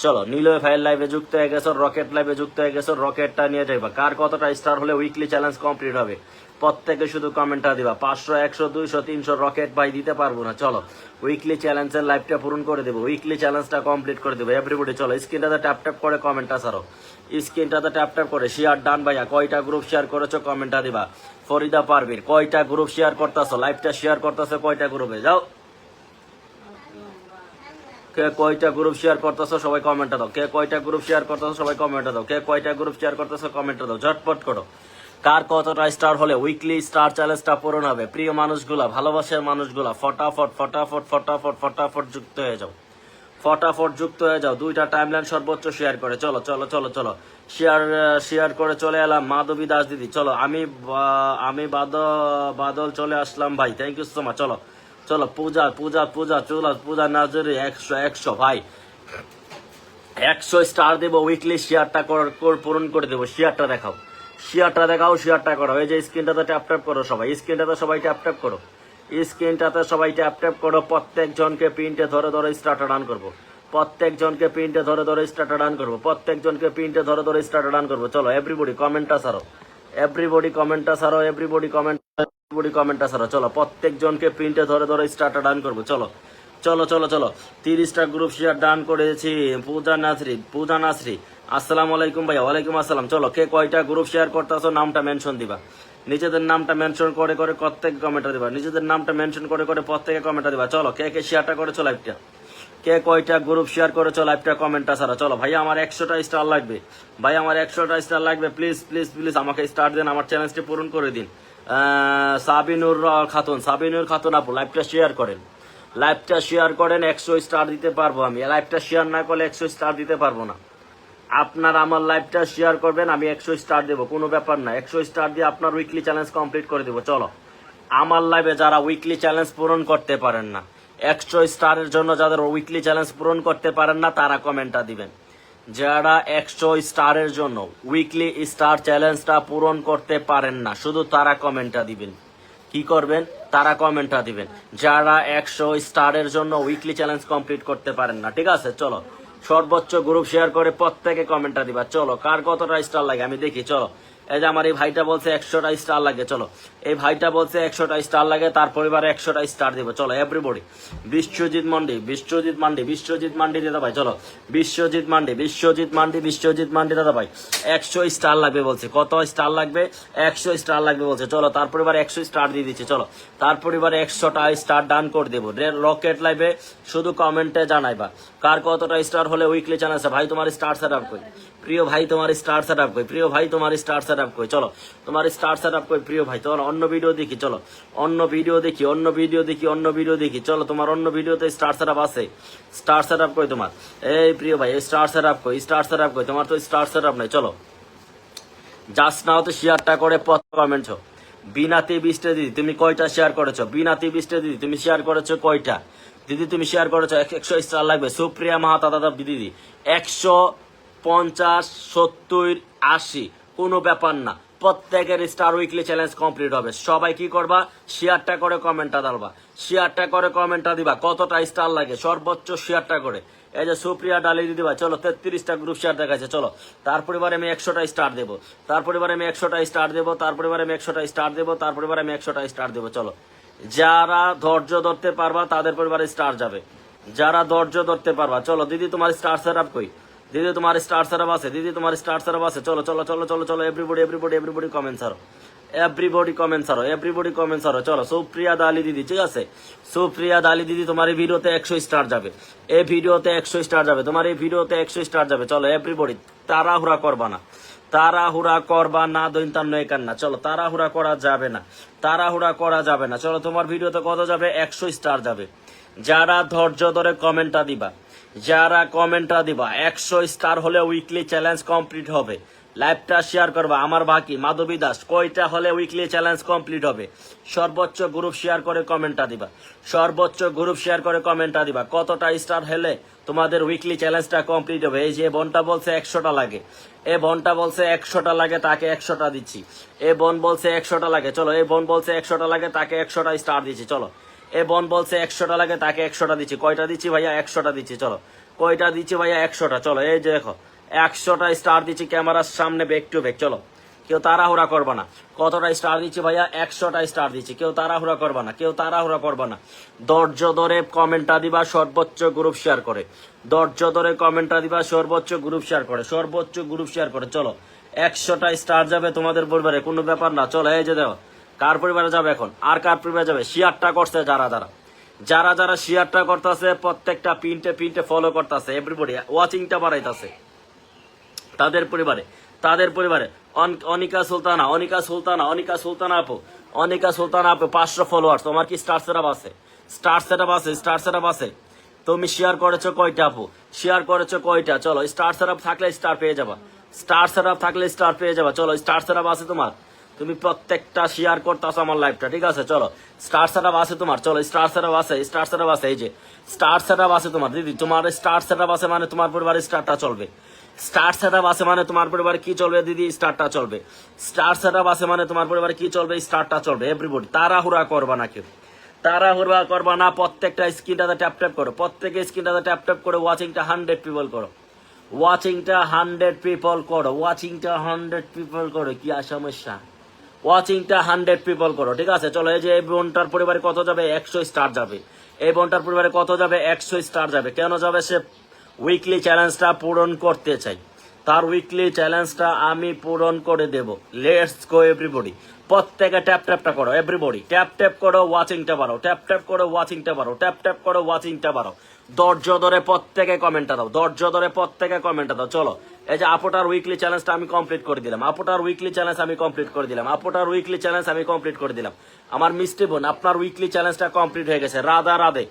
চলো নীলয় ভাইয়ের লাইভে যুক্ত হয়ে গেছো, রকেট লাইভে যুক্ত হয়ে গেছো, রকেটটা নিয়ে যাইবা। কার কতটা স্টার হলে উইকলি চ্যালেঞ্জ কমপ্লিট হবে প্রত্যেকে শুধু কমেন্টটা দিবা। 500, 100, 200, 300 রকেট ভাই দিতে পারবো না। চলো উইকলি চ্যালেঞ্জের লাইভটা পূরণ করে দেবো, উইকলি চ্যালেঞ্জটা কমপ্লিট করে দেবো এভরিবডি। চলো স্ক্রিনটাতে ট্যাপ ট্যাপ করে কমেন্টটা ছাড়ো, স্ক্রিনটাতে ট্যাপ ট্যাপ করে শেয়ার ডান ভাইয়া। কয়টা গ্রুপ শেয়ার করেছো কমেন্টটা দিবা। ফরিদা পারবির কয়টা গ্রুপ শেয়ার করতেছো, লাইভটা শেয়ার করতেছো কয়টা গ্রুপে যাও। কে কয়টা গ্রুপ শেয়ার করতেছো সবাই কমেন্টটা দাও, কে কয়টা গ্রুপ শেয়ার করতেছো সবাই কমেন্টটা দাও, কে কয়টা গ্রুপ শেয়ার করতেছো কমেন্টটা দাও, ঝটপট করো। কার কতটা স্টার হলে উইকলি স্টার চ্যালেঞ্জটা পূরণ হবে। প্রিয় মানুষগুলা, ভালোবাসার মানুষগুলা, ফটাফট ফটাফট ফটাফট ফটাফট যুক্ত হয়ে যাও, ফটাফট যুক্ত হয়ে যাও। 2টা টাইমলাইন সর্বোচ্চ শেয়ার করে চলো চলো চলো চলো শেয়ার করে চলে এলাম। মাধবী দাস দিদি চলো, আমি বাদল চলে আসলাম ভাই, থ্যাংক ইউ সো মাচ। চলো চলো পূজা পূজা পূজা চলো, পূজা নাজরি 100 ভাই 100 স্টার দেবো। উইকলি শেয়ারটা পূরণ করে দেবো। শেয়ারটা দেখাও, শেয়ারটা দেখাও, শেয়ারটা করো। এই যে স্ক্রিনটাতে ট্যাপ ট্যাপ করো সবাই, স্ক্রিনটাতে সবাই ট্যাপ ট্যাপ করো, স্ক্রিনটাতে সবাই ট্যাপ ট্যাপ করো। প্রত্যেকজনকে প্রিন্টে ধরে ধরে স্টার্ট রান করবো, প্রত্যেকজনকে প্রিন্টে ধরে ধরে স্টার্ট রান করবো, প্রত্যেকজনকে প্রিন্টে ধরে ধরে স্টার্ট রান করবো। চলো এভরিবডি কমেন্টটা ছাড়ো, এভরিবডি কমেন্টটা ছাড়ো, এভরিবডি কমেন্টটা ছাড়ো। চলো প্রত্যেকজনকে প্রিন্টে ধরে ধরে স্টার্ট রান করবো। চলো চলো চলো চলো 30টা গ্রুপ শেয়ার ডান করেছি। পূজা নাসরি আসসালামু আলাইকুম ভাইয়া। ওয়ালাইকুম আসসালাম। চলো কে কয়টা গ্রুপ শেয়ার করতেছো নামটা মেনশন দিবা, নিজেদের নামটা মেনশন করে করে প্রত্যেকে কমেন্টটা দিবা, নিজেদের নামটা মেনশন করে করে প্রত্যেকে কমেন্টটা দিবা। চলো কে কে শেয়ারটা করেছো লাইভটা, কে কয়টা গ্রুপ শেয়ার করেছো লাইভটা কমেন্টটা ছাড়া। চলো ভাই আমার 100টা স্টার লাগবে, ভাই আমার 100টা স্টার লাগবে। প্লিজ প্লিজ প্লিজ আমাকে স্টার দেন, আমার চ্যালেঞ্জটি পূরণ করে দিন। সাবিনুর খাতুন আপু লাইভটা শেয়ার করেন, লাইভটা শেয়ার করেন। 100 স্টার দিতে পারবো আমি, লাইভটা শেয়ার না করলে 100 স্টার দিতে পারবো না। আপনারা আমার লাইভটা শেয়ার করবেন, আমি 100 স্টার দেবো, কোনো ব্যাপার না। 100 স্টার দিয়ে আপনার উইকলি চ্যালেঞ্জ কমপ্লিট করে দেবো। চলো আমার লাইভে যারা উইকলি চ্যালেঞ্জ পূরণ করতে পারেন না, 100 স্টারের জন্য যাদের উইকলি চ্যালেঞ্জ পূরণ করতে পারেন না তারা কমেন্টটা দিবেন। যারা 100 স্টারের জন্য উইকলি স্টার চ্যালেঞ্জটা পূরণ করতে পারেন না শুধু তারা কমেন্টটা দিবেন। কি করবেন? তারা কমেন্টটা দিবেন যারা 100 স্টারের জন্য উইকলি চ্যালেঞ্জ কমপ্লিট করতে পারেন না। ঠিক আছে, চলো সর্বোচ্চ গ্রুপ শেয়ার করে প্রত্যেকে কমেন্টটা দিবা। চলো কার কতটা স্টার লাগে আমি দেখি। চলো এই যে আমার এই ভাইটা বলছে 100টা স্টার লাগে। চলো এই ভাইটা বলছে 100টা স্টার লাগে, তার পরিবারে 100টা স্টার দিব। চলো এভরিবডি। বিশ্বজিৎ মান্ডি দাদা ভাই। চলো বিশ্বজিৎ মান্ডি দাদা ভাই 100 স্টার লাগবে বলছে। কত স্টার লাগবে? 100 স্টার লাগবে বলছে। চলো তার পরিবারে 100 স্টার দিয়ে দিচ্ছি। চলো তার পরিবারে 100টা স্টার ডান করে দেবো। রকেট লাইভে শুধু কমেন্টে জানাইবা কার কতটা স্টার হলে উইকলি চ্যানেল। ভাই তোমার স্টার সেট আপ কই প্রিয় ভাই, তোমার স্টার সেট আপ কই প্রিয় ভাই, তোমার স্টার সেট আপ কই। চলো তোমার স্টার সেট আপ কই প্রিয় ভাই। তোমার অন্য ভিডিও দেখি, চলো অন্য ভিডিও দেখি। চলো তোমার অন্য ভিডিওতে স্টার সেট আপ আছে, স্টার সেট আপ কই তোমার? এই প্রিয় ভাই স্টার সেট আপ কই, তোমার তো স্টার সেট আপ নাই। চলো জাস্ট নাও তো শেয়ারটা করে কমেন্টছ। বিনাতি বিশটা দিদি তুমি কয়টা শেয়ার করেছো? বিনাতি বিশটা দিদি তুমি শেয়ার করেছো কয়টা? দিদি তুমি শেয়ার করেছো 100 স্টার লাগবে। সুপ্রিয়া মাহাতা দাদা দিদি 150, 70, 80 কোনো ব্যাপার না। প্রত্যেকের স্টার উইকলি চ্যালেঞ্জ কমপ্লিট হবে। সবাই কি করবা? শেয়ারটা করে কমেন্টটা দালবা, শেয়ারটা করে কমেন্টটা দিবা কতটা স্টার লাগে সর্বোচ্চ শেয়ারটা করে। এই যে সুপ্রিয়া ডালি দিদি ভাই চলো 33টা গ্রুপ শেয়ার দেখাচ্ছে। চলো তার পরিবারে আমি 100টা স্টার দেবো, তার পরিবারে আমি 100টা স্টার দেবো, তার পরিবারে আমি 100টা স্টার দেবো, তার পরিবারে আমি 100টা স্টার দেবো। চলো যারা ধৈর্য ধরতে পারবা তাদের পরিবারে স্টার যাবে, যারা ধৈর্য ধরতে পারবা। চলো দিদি তোমার স্টার সেট আপ কই? দিদি তোমার স্টার সেট আপ আছে, দিদি তোমার স্টার সেট আপ আছে। চলো চলো চলো চলো চলো এভরিবডি কমেন্ট ছাড়ো, এভরিবডি কমেন্ট ছাড়ো। চলো সুপ্রিয়া দালি দিদি, ঠিক আছে সুপ্রিয়া দালি দিদি তোমার এই ভিডিওতে 100 স্টার যাবে, এই ভিডিওতে 100 স্টার যাবে, তোমার এই ভিডিওতে 100 স্টার যাবে। চলো এভরিবডি তাড়াহুড়া করবা না, তাড়াহুড়া করবা না, দৈন্তান নয় কান্না। চলো তাড়াহুড়া করা যাবে না, তাড়াহুড়া করা যাবে না। চলো তোমার ভিডিওতে কত যাবে? 100 স্টার যাবে। যারা ধৈর্য ধরে কমেন্টটা দিবা, যারা কমেন্টটা দিবা 100 স্টার হলে উইকলি চ্যালেঞ্জ কমপ্লিট হবে। লাইভটা শেয়ার করবা। আমার বাকি মাধবী দাস কয়টা হলে উইকলি চ্যালেঞ্জ কমপ্লিট হবে? সর্বোচ্চ গ্রুপ শেয়ার করে কমেন্টটা দিবা, সর্বোচ্চ গ্রুপ শেয়ার করে কমেন্টটা দিবা কতটা স্টার হলে তোমাদের উইকলি চ্যালেঞ্জটা কমপ্লিট হবে। এই যে বোনটা বলছে 100টা লাগে, এ বোনটা বলছে 100টা লাগে, তাকে 100টা দিচ্ছি। এ বোন বলছে 100টা লাগে। চলো এই বোন বলছে 100টা লাগে, তাকে 100টা স্টার দিচ্ছি। চলো এ বোন বলছে 100টা লাগে, তাকে 100টা দিচ্ছি। কয়টা দিচ্ছি ভাইয়া? 100টা দিচ্ছি। চলো কয়টা দিচ্ছি ভাইয়া? 100টা। চলো এই যে দেখো 100টা স্টার দিচ্ছি ক্যামেরার সামনে, ব্যাক টু ব্যাক। চলো কেউ তাড়াহুড়া করবা না। কতটা স্টার দিচ্ছি ভাইয়া? 100টা স্টার দিচ্ছি। কেউ তাড়াহুড়া করবা না, কেউ তাড়াহুড়া করবা না। ধৈর্য ধরে কমেন্টটা দিবা, সর্বোচ্চ গ্রুপ শেয়ার করে। ধৈর্য ধরে কমেন্টটা দিবা, সর্বোচ্চ গ্রুপ শেয়ার করে, সর্বোচ্চ গ্রুপ শেয়ার করে। চলো 100টা স্টার যাবে তোমাদের পরিবারে, কোনো ব্যাপার না। চলো এই যে দেখো কার পরিবারে যাবে এখন, আর কার পরিবারে যাবে? শেয়ারটা করছে যারা যারা, যারা যারা শেয়ারটা করতেছে, প্রত্যেকটা পিনটে ফলো করতেছে, এভরিবডি ওয়াচিংটা বাড়াইতেছে তাদের পরিবারে, তাদের পরিবারে। অনিকা সুলতানা, অনিকা সুলতানা, অনিকা সুলতানা আপু, অনিকা সুলতানা আপু 500 ফলোয়ার্স। তোমার কি স্টার সেটআপ আছে? স্টার সেটআপ আছে? স্টার সেটআপ আছে? তুমি শেয়ার করেছো কয়টা আপু? শেয়ার করেছো কয়টা? চলো স্টার সেটআপ থাকলে স্টার পেয়ে যাবা, স্টার সেটআপ থাকলে স্টার পেয়ে যাবা। চলো স্টার সেটআপ আছে তোমার? তুমি প্রত্যেকটা শেয়ার করতেছো আমার লাইভটা, ঠিক আছে? চলো স্টার সেটআপ আছে তোমার? চলো স্টার সেটআপ আছে, স্টার সেটআপ আছে। এই যে স্টার সেটআপ আছে তোমার দিদি, তোমার স্টার সেটআপ আছে মানে তোমার পরিবারে স্টারটা চলবে। স্টার সেটআপ আছে মানে তোমার পরিবারে কি চলবে দিদি? স্টারটা চলবে। স্টার সেটআপ আছে মানে তোমার পরিবারে কি চলবে? স্টারটা চলবে। এভরিবডি তাড়াহুড়া করবা না, কেউ তাড়াহুড়া করবা না। প্রত্যেকটা স্ক্রিনটাতে ট্যাপ ট্যাপ করো, প্রত্যেকের স্ক্রিনটাতে ট্যাপ ট্যাপ করে ওয়াচিংটা 100 পিপল করো, ওয়াচিংটা 100 পিপল করো, ওয়াচিংটা 100 পিপল করো। কি আর সমস্যা? ওয়াচিংটা 100 পিপল করো, ঠিক আছে? চলো এই যে এই বোনটার পরিবারে কত যাবে? 100 স্টার যাবে। এই বোনটার পরিবারে কত যাবে? 100 স্টার যাবে। কেন যাবে? সে উইকলি চ্যালেঞ্জটা পূরণ করতে চাই, তার উইকলি চ্যালেঞ্জটা আমি পূরণ করে দেব। Let's go everybody. প্রত্যেকে ট্যাপ ট্যাপটা করো, এভরিবডি ট্যাপ ট্যাপ করো, ওয়াচিংটা বাড়ো, ট্যাপ ট্যাপ করো, ওয়াচিংটা বাড়ো, ট্যাপ ট্যাপ করো, ওয়াচিংটা বাড়ো। ধৈর্য ধরে প্রত্যেকে কমেন্টটা দাও, ধৈর্য ধরে প্রত্যেকে কমেন্টটা দাও। চলো এই যে আপুটার উইকলি চ্যালেঞ্জটা আমি কমপ্লিট করে দিলাম, আপুটার উইকলি চ্যালেঞ্জ আমি কমপ্লিট করে দিলাম, আপুটার উইকলি চ্যালেঞ্জ আমি কমপ্লিট করে দিলাম। আমার মিষ্টি বোন, আপনার উইকলি চ্যালেঞ্জটা কমপ্লিট হয়ে গেছে। রাধা রাধে,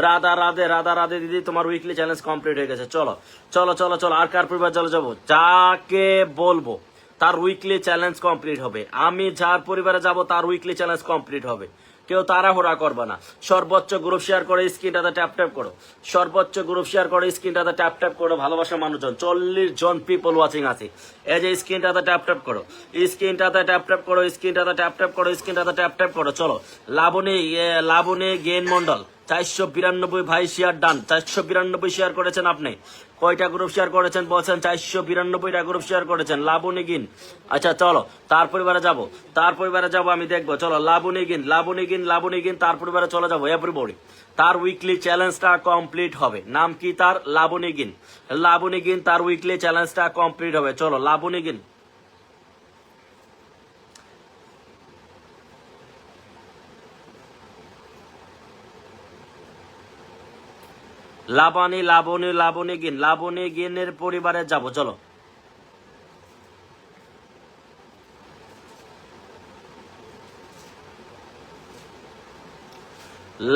রাধা রাধে, রাধা রাধে দিদি, তোমার উইকলি চ্যালেঞ্জ কমপ্লিট হয়ে গেছে। চলো চলো চলো চলো, আর কার পরিবার চলে যাবো? যাকে বলবো তার উইকলি চ্যালেঞ্জ কমপ্লিট হবে। আমি যার পরিবারে যাব তার উইকলি চ্যালেঞ্জ কমপ্লিট হবে। কেউ তাড়াহুড়া করবে না। সর্বোচ্চ গ্রুপ শেয়ার করে স্ক্রিনটাতে ট্যাপ ট্যাপ করো, সর্বোচ্চ গ্রুপ শেয়ার করে স্ক্রিনটাতে ট্যাপ ট্যাপ করো। ভালোবাসা মানুষজন 40 জন পিপল ওয়াচিং আছে। এই যে স্ক্রিনটাতে ট্যাপ ট্যাপ করো, স্ক্রিনটাতে ট্যাপ ট্যাপ করো, স্ক্রিনটাতে ট্যাপ ট্যাপ করো, স্ক্রিনটাতে ট্যাপ ট্যাপ করো। চলো লাবণী, লাবণী গেন মন্ডল 492 ভাই শেয়ার ডান। 492 শেয়ার করেছেন আপনি। কয়টা গ্রুপ শেয়ার করেছেন বলছেন? 492টা গ্রুপ শেয়ার করেছেন। লাবণী গিন, আচ্ছা চলো তার পরিবারে যাব, তার পরিবারে যাব আমি দেখবো। চলো লাবণী গিন, লাবণী গিন, লাবণী গিন, তার পরিবারে চলে যাবো এভরিবডি। তার উইকলি চ্যালেঞ্জটা কমপ্লিট হবে। নাম কি তার? লাবণী গিন। লাবণী গিন, তার উইকলি চ্যালেঞ্জটা কমপ্লিট হবে। চলো লাবণী গিন। লাবণী, লাবণী, লাবণী গিন, লাবণী গিনের পরিবারে যাব। চলো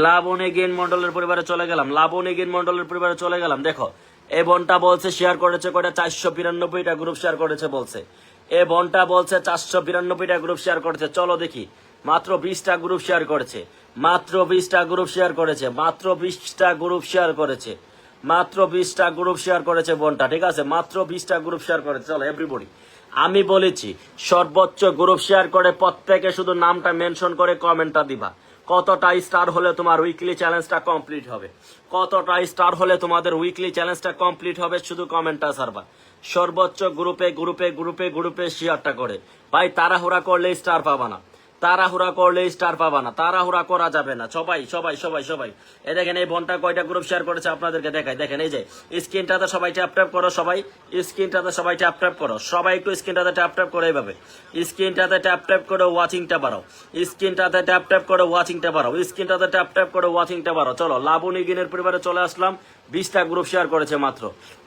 লাবণী গেন মন্ডলের পরিবারে চলে গেলাম, লাবণী গেন মন্ডলের পরিবারে চলে গেলাম। দেখো এই বোনটা বলছে শেয়ার করেছে কয়টা? 492টা গ্রুপ শেয়ার করেছে বলছে। এই বোনটা বলছে 492টা গ্রুপ শেয়ার করেছে। চলো দেখি, মাত্র 20টা গ্রুপ শেয়ার করেছে, মাত্র 20টা গ্রুপ শেয়ার করেছে, মাত্র 20টা গ্রুপ শেয়ার করেছে, মাত্র 20টা গ্রুপ শেয়ার করেছে বোনটা, ঠিক আছে? মাত্র 20টা গ্রুপ শেয়ার করেছে। চলো এভরিবডি, আমি বলেছি সর্বোচ্চ গ্রুপ শেয়ার করে প্রত্যেকে শুধু নামটা মেনশন করে কমেন্টটা দিবা। কতটা স্টার হলে তোমার উইকলি চ্যালেঞ্জটা কমপ্লিট হবে? কতটা স্টার হলে তোমাদের উইকলি চ্যালেঞ্জটা কমপ্লিট হবে? শুধু কমেন্টটা সারবা। সর্বোচ্চ গ্রুপে গ্রুপে গ্রুপে গ্রুপে শেয়ারটা করে। ভাই তাড়াহুড়া করলে স্টার পাবা না, তাড়াহুড়া করলে স্টার পাবা না, তাড়াহুড়া করা যাবে না। সবাই সবাই সবাই সবাই এই দেখেন এই বোনটা কয়টা গ্রুপ শেয়ার করেছে আপনাদেরকে দেখাই। দেখেন এই যে স্ক্রিনটাতে সবাই ট্যাপ ট্যাপ করো, সবাই স্ক্রিনটাতে সবাই ট্যাপ ট্যাপ করো, সবাই একটু স্ক্রিনটাতে ট্যাপ ট্যাপ করো। এইভাবে স্ক্রিনটাতে ট্যাপ ট্যাপ করে ওয়াচিংটা বাড়াও, স্ক্রিনটাতে ট্যাপ ট্যাপ করে ওয়াচিংটা বাড়াও, স্ক্রিনটাতে ট্যাপ ট্যাপ করে ওয়াচিংটা বাড়াও। চলো লাবণী গিনের পরিবারে চলে আসলাম। 20টা গ্রুপ শেয়ার করেছে, মাত্র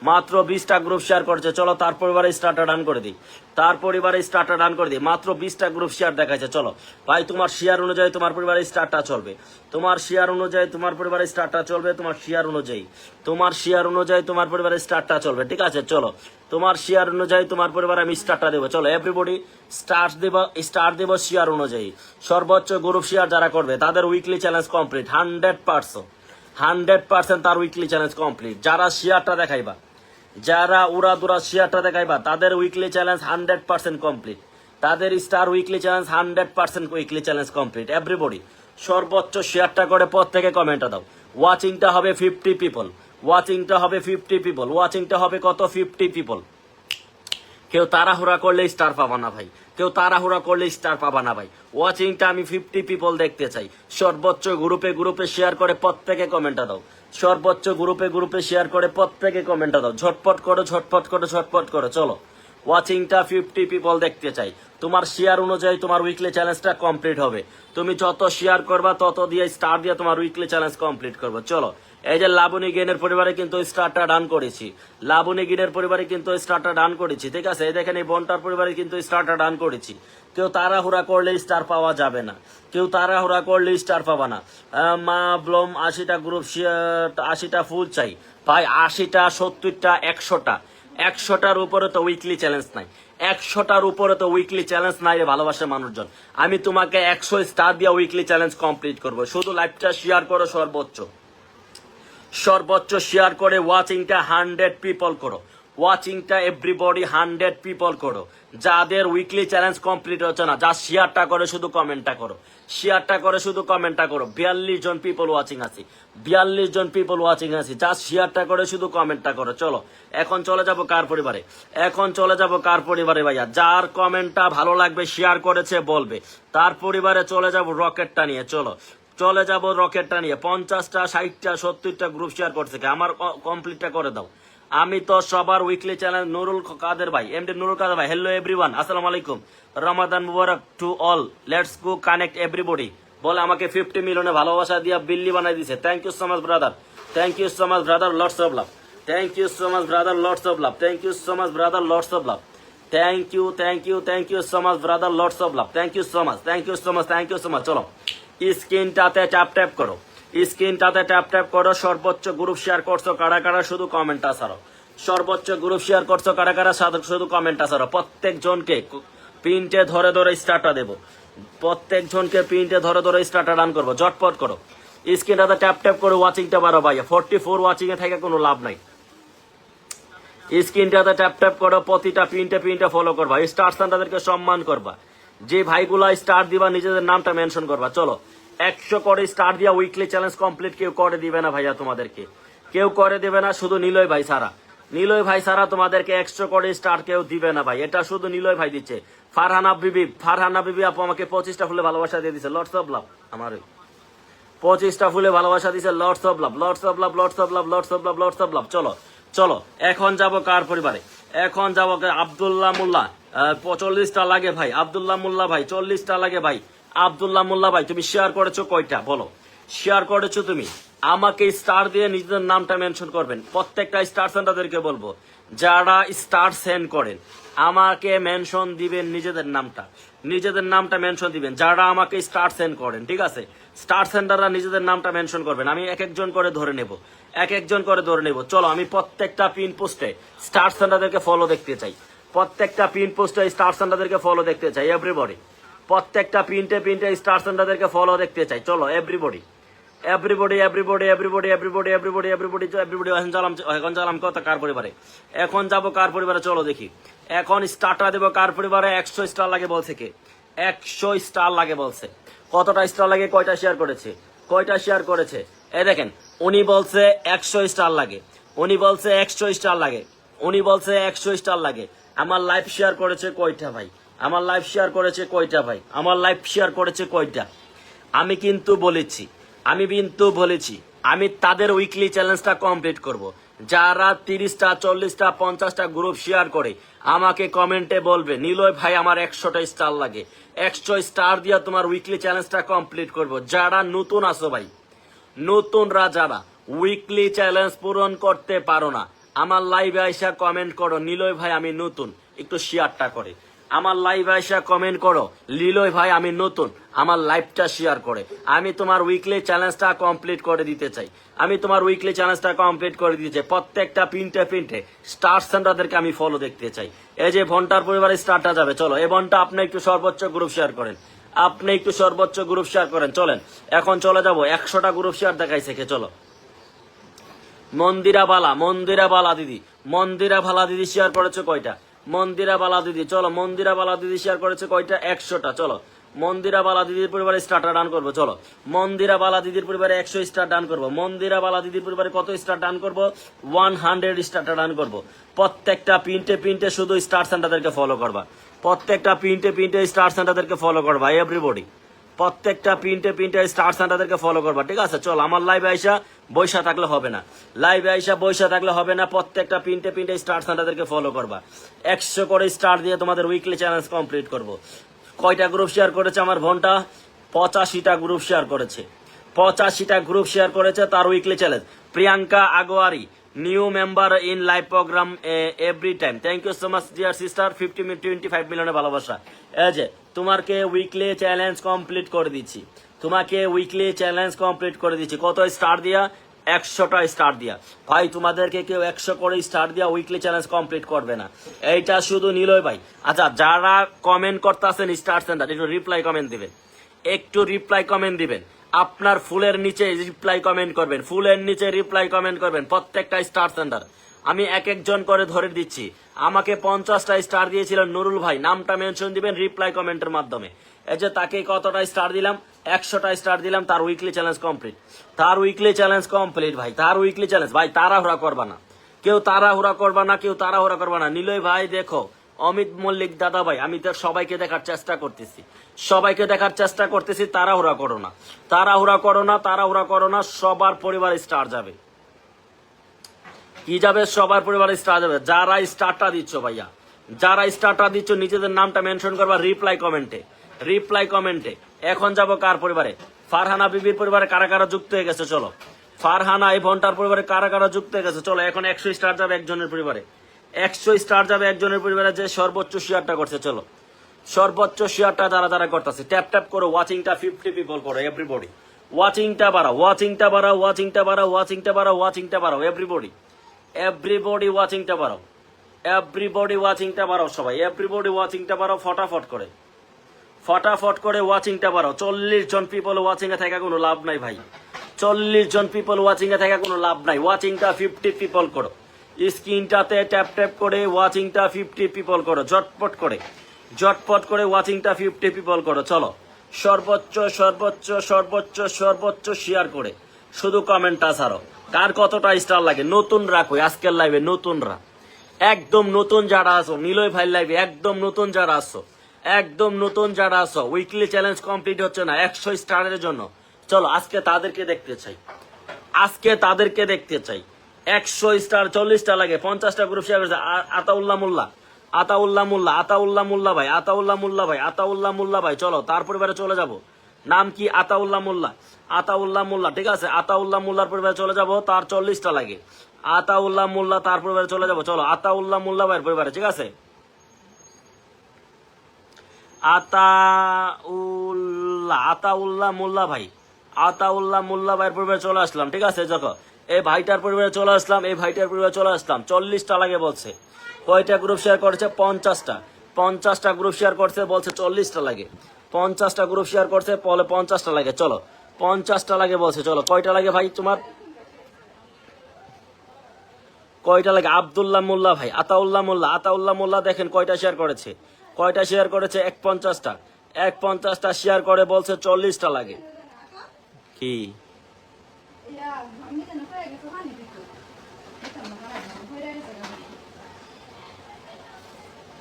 মাত্র 20টা গ্রুপ শেয়ার করেছে। চলো তার পরিবারে স্টার্টার ডান করে দিই, তার পরিবারে স্টার্টার ডান করে দিই। মাত্র 20টা গ্রুপ শেয়ার দেখাচ্ছে। চলো ভাই তোমার শেয়ার অনুযায়ী তোমার পরিবারে স্টারটা চলবে, তোমার শেয়ার অনুযায়ী তোমার পরিবারে স্টারটা চলবে, তোমার শেয়ার অনুযায়ী, তোমার শেয়ার অনুযায়ী তোমার পরিবারে স্টারটা চলবে, ঠিক আছে? চলো তোমার শেয়ার অনুযায়ী তোমার পরিবারে আমি স্টারটা দেবো। চলো এভরিবডি স্টার দেব, স্টার দেব শেয়ার অনুযায়ী। সর্বোচ্চ গ্রুপ শেয়ার যারা করবে তাদের উইকলি চ্যালেঞ্জ কমপ্লিট 100%, 100% তার উইকলি চ্যালেঞ্জ কমপ্লিট। যারা শেয়ারটা দেখাইবা, যারা উড়া দুরা শেয়ারটা দেখাইবা তাদের উইকলি চ্যালেঞ্জ 100% কমপ্লিট, তাদের star weekly challenge 100% weekly challenge complete. Everybody সর্বোচ্চ শেয়ারটা করে প্রত্যেকে কমেন্টটা দাও। ওয়াচিংটা হবে 50 পিপল, ওয়াচিংটা হবে 50 পিপল, ওয়াচিংটা হবে কত 50 পিপল। কেউ তাড়াহুড়া করলে স্টার পাবা না ভাই, কেউ তাড়াহুড়া করলে স্টার পাবা না ভাই। ওয়াচিংটা আমি 50 পিপল দেখতে চাই। সর্বোচ্চ গ্রুপে গ্রুপে শেয়ার করে প্রত্যেকে কমেন্টটা দাও, সর্বোচ্চ গ্রুপে গ্রুপে শেয়ার করে প্রত্যেকে কমেন্টটা দাও। ঝটপট করো, ঝটপট করো, ঝটপট করো। চলো ওয়াচিংটা 50 পিপল দেখতে চাই। তোমার শেয়ার অনুযায়ী তোমার উইকলি চ্যালেঞ্জটা কমপ্লিট হবে। তুমি যত শেয়ার করবা তত দিয়ে স্টার দিয়ে তোমার উইকলি চ্যালেঞ্জ কমপ্লিট করবো। চলো এই যে লাবণী গেনের পরিবারে কিন্তু স্টারটা ডান করেছি, লাবণী গিনের পরিবারে কিন্তু স্টারটা ডান করেছি, ঠিক আছে। এই দেখেন এই বন্টার পরিবারে কিন্তু স্টারটা ডান করেছি। কেউ তাড়াহুড়া করলে স্টার পাওয়া যাবে না, কেউ তাড়াহুড়া করলে স্টার পাবা না। মা ব্লম 80টা গ্রুপ 80টা ফুল চাই ভাই, 80টা 70টা 100টা, 100টার উপরে তো উইকলি চ্যালেঞ্জ নাই, 100টার উপরে তো উইকলি চ্যালেঞ্জ নাই রে ভালোবাসার মানুষজন। আমি তোমাকে 100 স্টার দিয়ে উইকলি চ্যালেঞ্জ কমপ্লিট করবো। শুধু লাইভটা শেয়ার করো, সর্বোচ্চ সর্বোচ্চ শেয়ার করে ওয়াচিংটা 100 পিপল করো, ওয়াচিংটা এভরিবডি 100 পিপল করো। যাদের উইকলি চ্যালেঞ্জ কমপ্লিট হচ্ছে না, যা শেয়ারটা করে শুধু কমেন্টটা করো, শেয়ারটা করে শুধু কমেন্টটা করো। 42 জন পিপল ওয়াচিং আছি, 42 জন পিপল ওয়াচিং আছি, যা শেয়ারটা করে শুধু কমেন্টটা করো। চলো এখন চলে যাব কার পরিবারে, এখন চলে যাব কার পরিবারে ভাইয়া, যার কমেন্টটা ভালো লাগবে শেয়ার করেছে বলবে, তার পরিবারে চলে যাব রকেটটা নিয়ে। চলো চলে যাব রকেটটা নিয়ে। 50টা 60টা 70টা গ্রুপ শেয়ার করছে, আমার কমপ্লিটটা করে দাও। আমি তো সবার উইকলি চ্যানেল নুরুল কাদের ভাই, এমডি নুরুল কাদের ভাই। হ্যালো এভরিওয়ান, আসসালামু আলাইকুম, রমাদান মুবারক to all, let's go connect everybody. বলে আমাকে 50 মিলিয়নে ভালোবাসা দিয়া বিল্লি বানাই দিছে। Thank you so much brother, thank you so much brother, lots of love. Thank you so much brother, lots of love. Thank you so much brother, lots of love. Thank you, thank you, thank you so much brother, lots of love. Thank you so much, thank you so much, thank you so much. চলো স্ক্রিনটাতে tap tap করো, স্ক্রিনটাতে tap tap করো। সর্বোচ্চ group share করছো কারা কারা, শুধু কমেন্টটা ছাড়ো। সর্বোচ্চ গ্রুপ শেয়ার করছো কারা কারা, শুধু কমেন্টটা ছাড়ো। প্রত্যেক জনকে প্রিন্টে ধরে ধরে স্টারটা দেবো, প্রত্যেক জনকে প্রিন্টে ধরে ধরে স্টারটা রান করবো। ঝটপট করো, স্ক্রিনটাতে ট্যাপ ট্যাপ করে ওয়াচিংটা বাড়ো ভাইয়া। 44 ওয়াচিং এ থেকে কোনো লাভ নাই। স্ক্রিনটাতে ট্যাপ ট্যাপ করো, প্রতিটা প্রিন্টে প্রিন্টে ফলো করবা, স্টার তাদেরকে সম্মান করবা। যে ভাইগুলা স্টার দিবা নিজেদের নামটা মেনশন করবা। চলো 100 করে স্টার দিয়া উইকলি চ্যালেঞ্জ কমপ্লিট কেউ করে দিবে না ভাইয়া, তোমাদেরকে কেউ করে দিবে না, শুধু নিলয় ভাই সারা, নিলয় ভাই সারা তোমাদেরকে 100 করে স্টার কেউ দিবে না ভাই, এটা শুধু নিলয় ভাই দিচ্ছে। ফারহানা বিবি, ফারহানা বিবি আপু আমাকে 25টা ফুলে ভালোবাসা দিয়ে দিচ্ছে, লটস অফ লাভ। আমার 25টা ফুলে ভালোবাসা দিচ্ছে, lots of love, lots of love, lots of love, lots of love, lots of লাভ। চলো চলো এখন যাব কার পরিবারে, এখন যাব আব্দুল্লাহ মোল্লা। 40টা লাগে ভাই, আব্দুল্লাহ মোল্লা ভাই 40টা লাগে ভাই। আব্দুল্লাহ মোল্লা ভাই তুমি শেয়ার করেছো কয়টা বলো, শেয়ার করেছো তুমি? আমাকে স্টার দিয়ে নিজেদের নামটা মেনশন করবেন। প্রত্যেকটা স্টার সেন্টারদেরকে বলবো, যারা স্টার সেন্ড করেন আমাকে মেনশন দিবেন, নিজেদের নামটা, নিজেদের নামটা মেনশন দিবেন যারা আমাকে স্টার সেন্ড করেন, ঠিক আছে? স্টার সেন্টাররা নিজেদের নামটা মেনশন করবেন, আমি এক একজন করে ধরে নেব, এক একজন করে ধরে নেব। চলো আমি প্রত্যেকটা পিন পোস্টে স্টার সেন্টারদেরকে ফলো দেখতে চাই, প্রত্যেকটা পিন পোস্টে স্টার সেন্টারদেরকে ফলো দেখতে চাই এভরিবডি, প্রত্যেকটা প্রিন্টে প্রিন্টে স্টার সেন্টারদেরকে ফলো দেখতে চাই। চলো everybody, everybody, everybody, everybody, everybody, everybody, everybody, everybody. এখন জানলাম কত কার পরিবারে, এখন যাব কার পরিবারে। চলো দেখি এখন স্টারটা দেবো কার পরিবারে। 100 স্টার লাগে বলছে কে, 100 স্টার লাগে বলছে। কতটা স্টার লাগে, কয়টা শেয়ার করেছে, কয়টা শেয়ার করেছে? এই দেখেন উনি বলছে 100 স্টার লাগে, উনি বলছে 100 স্টার লাগে, উনি বলছে 100 স্টার লাগে। আমার লাইভ শেয়ার করেছে কয়টা ভাই, আমার লাইভ শেয়ার করেছে কয়টা ভাই, আমার লাইভ শেয়ার করেছে কয়টা? আমি কিন্তু বলেছি, আমি কিন্তু বলেছি আমি তাদের উইকলি চ্যালেঞ্জটা কমপ্লিট করব। যারা 30টা 40টা 50টা গ্রুপ শেয়ার করে আমাকে কমেন্টে বলবে নিলয় ভাই আমার 100টা স্টার লাগে, 100 স্টার দিয়ে তোমার উইকলি চ্যালেঞ্জটা কমপ্লিট করব। যারা নতুন আসো ভাই, নতুনরা যারা উইকলি চ্যালেঞ্জ পূরণ করতে পারো না, আমার লাইভে আইসা কমেন্ট করো নিলয় ভাই আমি নতুন, একটু শেয়ারটা করে। আমার লাইভে আইসা কমেন্ট করো নিলয় ভাই আমি নতুন, আমার লাইভটা শেয়ার করে। আমি তোমার উইকলি চ্যালেঞ্জটা কমপ্লিট করে দিতে চাই, আমি তোমার উইকলি চ্যালেঞ্জটা কমপ্লিট করে দিতে চাই। প্রত্যেকটা প্রিন্টে প্রিন্টে স্টার সেন্টারদেরকে আমি ফলো দেখতে চাই। এই যে ভন্টার পরিবারের স্টারটা যাবে, চলো এই ভন্টা আপনি একটু সর্বোচ্চ গ্রুপ শেয়ার করেন, আপনি একটু সর্বোচ্চ গ্রুপ শেয়ার করেন। চলেন এখন চলে যাব 100টা গ্রুপ শেয়ার দেখাইছে কে। চলো মন্দিরা বালা, মন্দিরা বালা দিদি, মন্দিরা বালা দিদি শেয়ার করেছে কয়টা? মন্দিরা বালা দিদি, চলো মন্দিরা বালা দিদি শেয়ার করেছে কয়টা? 100টা। চলো মন্দিরা বালা দিদির পরিবারে স্টারটা ডান করবো। চলো মন্দিরা বালা দিদির পরিবারে 100 স্টার ডান করবো। মন্দিরা বালা দিদির পরিবারে কত স্টার ডান করবো? 100 স্টারটা ডান করবো। প্রত্যেকটা পিনটে শুধু স্টার সেন্টারদেরকে ফলো করবা। প্রত্যেকটা পিনটে স্টার সেন্টারদেরকে ফলো করবা এভরিবডি। প্রত্যেকটা পিনটে স্টার সেন্টারদেরকে ফলো করবা, ঠিক আছে? চল আমার লাইভে আইসা বৈশা থাকলে হবে না, লাইভে আইসা বৈশা থাকলে হবে না। প্রত্যেকটা পিনটে স্টার সেন্টারদেরকে ফলো করবা। 100 করে স্টার দিয়ে তোমাদের উইকলি চ্যালেঞ্জ কমপ্লিট করবো। কয়টা গ্রুপ শেয়ার করেছে আমার বোনটা? 85টা গ্রুপ শেয়ার করেছে। 85টা গ্রুপ শেয়ার করেছে তার weekly challenge. Priyanka Agowari, new member in live program every time. Thank you so much dear sister. 25 মিলিয়নের ভালোবাসা। এই যে তোমাকে উইকলি চ্যালেঞ্জ কমপ্লিট করে দিচ্ছি, তোমাকে উইকলি চ্যালেঞ্জ কমপ্লিট করে দিচ্ছি। কত স্টার দিয়া? 100টা স্টার দিয়া। ভাই তোমাদেরকে কেউ 100 করে স্টার দিয়া উইকলি চ্যালেঞ্জ কমপ্লিট করবে না, এইটা শুধু নিলয় ভাই। আচ্ছা যারা কমেন্ট করতেছেন স্টার সেন্টার, একটু রিপ্লাই কমেন্ট দিবেন, একটু রিপ্লাই কমেন্ট দিবেন। আপনার ফুলের নিচে রিপ্লাই কমেন্ট করবেন, ফুলের নিচে রিপ্লাই কমেন্ট করবেন প্রত্যেকটা স্টার সেন্টার। আমি এক একজন করে ধরে দিচ্ছি। আমাকে 50টা স্টার দিয়েছিলেন নুরুল ভাই, নামটা মেনশন দিবেন রিপ্লাই কমেন্টের মাধ্যমে। এই যে তাকে কতটা স্টার দিলাম? 100টা স্টার দিলাম, তার উইকলি চ্যালেঞ্জ কমপ্লিট। তার উইকলি চ্যালেঞ্জ কমপ্লিট ভাই, তার উইকলি চ্যালেঞ্জ। ভাই তাড়াহুড়া করবা না, কেউ তাড়াহুড়া করবা না, কেউ তাড়াহুড়া করবা না। নিলয় ভাই দেখো, অমিত মল্লিক দাদা ভাই, আমি তো সবাইকে দেখার চেষ্টা করতেছি, সবাইকে দেখার চেষ্টা করতেছি। তাড়াহুড়া করো না, তাড়াহুড়া করো না, তাড়াহুড়া করো না। সবার পরিবার স্টার যাবে, কি যাবে? সবার পরিবারে স্টার যাবে। যারা স্টারটা দিচ্ছ ভাইয়া, যারা স্টারটা দিচ্ছ নিজেদের নামটা মেনশন করবা রিপ্লাই কমেন্টে, রিপ্লাই কমেন্টে। এখন যাব কার পরিবারে? ফারহানা বিবির পরিবারে কারা কারা যুক্ত হয়ে গেছে? চলো ফারহানা এই বোনটার পরিবারে কারা কারা যুক্ত হয়ে গেছে? চলো এখন 100 স্টার যাবে একজনের পরিবারে, 100 স্টার যাবে একজনের পরিবারে যে সর্বোচ্চ শেয়ারটা করছে। চলো সর্বোচ্চ শেয়ারটা যারা যারা করতেছে ট্যাপ ট্যাপ করো। ওয়াচিংটা 50 পিপল করো এভরিবডি। ওয়াচিংটা বাড়াও, ওয়াচিংটা বাড়াও, ওয়াচিংটা বাড়াও, ওয়াচিংটা বাড়াও, ওয়াচিংটা বাড়াও এভরিবডি। এভরিবডি ওয়াচিংটা বাড়াও, এভরিবডি ওয়াচিংটা বাড়াও সবাই, এভরিবডি ওয়াচিংটা বাড়াও ফটাফট করে, ফটাফট করে ওয়াচিংটা বাড়াও। 40 জন পিপল ওয়াচিং এ থাকা কোনো লাভ নাই ভাই, 40 জন পিপল ওয়াচিং এ থাকা কোনো লাভ নাই। ওয়াচিংটা 50 পিপল করো, স্ক্রিনটাতে ট্যাপ ট্যাপ করে ওয়াচিংটা 50 পিপল করো, ঝটপট করে, ঝটপট করে ওয়াচিংটা 50 পিপল করো। চলো সর্বোচ্চ সর্বোচ্চ সর্বোচ্চ সর্বোচ্চ শেয়ার করে শুধু কমেন্টটা ছাড়ো। কার কতটা স্টার লাগে? নতুন রাখো আজকের লাইভে, নতুনরা একদম নতুন যারা আসো, নিলয় ভাই লাইভে একদম নতুন যারা আসো, একদম নতুন যারা আসো, উইকলি চ্যালেঞ্জ কমপ্লিট হচ্ছে না 100 স্টারের জন্য। চলো আজকে তাদেরকে দেখতে চাই, আজকে তাদেরকে দেখতে চাই। 100 স্টার 40টা লাগে, 50টা গ্রুপ শেয়ার করেছে আতাউল্লাহ মোল্লা, আতাউল্লাহ মোল্লা, আতাউল্লাহ মোল্লা ভাই, আতাউল্লাহ মোল্লা ভাই, আতাউল্লাহ মোল্লা ভাই। চলো তার পরিবারে চলে যাব। নাম কি? আতাউল্লাহ মোল্লা, আতাউল্লাহ মোল্লা, ঠিক আছে। আতাউল্লাহ মোল্লার পরিবারে চলে যাব, তার 40টা লাগে। আতাউল্লাহ মোল্লা তার পরিবারে চলে যাব। চলো আতাউল্লাহ মোল্লা ভাইয়ের পরিবারে, ঠিক আছে। আতাউল্লাহ মোল্লা ভাই, আতাউল্লাহ মোল্লা ভাইয়ের পরিবারে চলে আসলাম, ঠিক আছে। দেখো এই ভাইটার পরিবারে চলে আসলাম, এই ভাইটার পরিবারে চলে আসলাম। 40টা লাগে বলছে। কয়টা গ্রুপ শেয়ার করেছে? 50টা। 50টা গ্রুপ শেয়ার করছে, বলছে 40টা লাগে। 50টা গ্রুপ শেয়ার করছে, বলে 50টা লাগে। চলো 50টা লাগে বলছে। চলো কয়টা লাগে ভাই তোমার? কয়টা লাগে? আব্দুল্লাহ মোল্লা ভাই, আতাউল্লাহ মোল্লা, আতাউল্লাহ মোল্লা দেখেন কয়টা শেয়ার করেছে, কয়টা শেয়ার করেছে? 150টা। 150টা শেয়ার করে বলছে 40টা লাগে। কি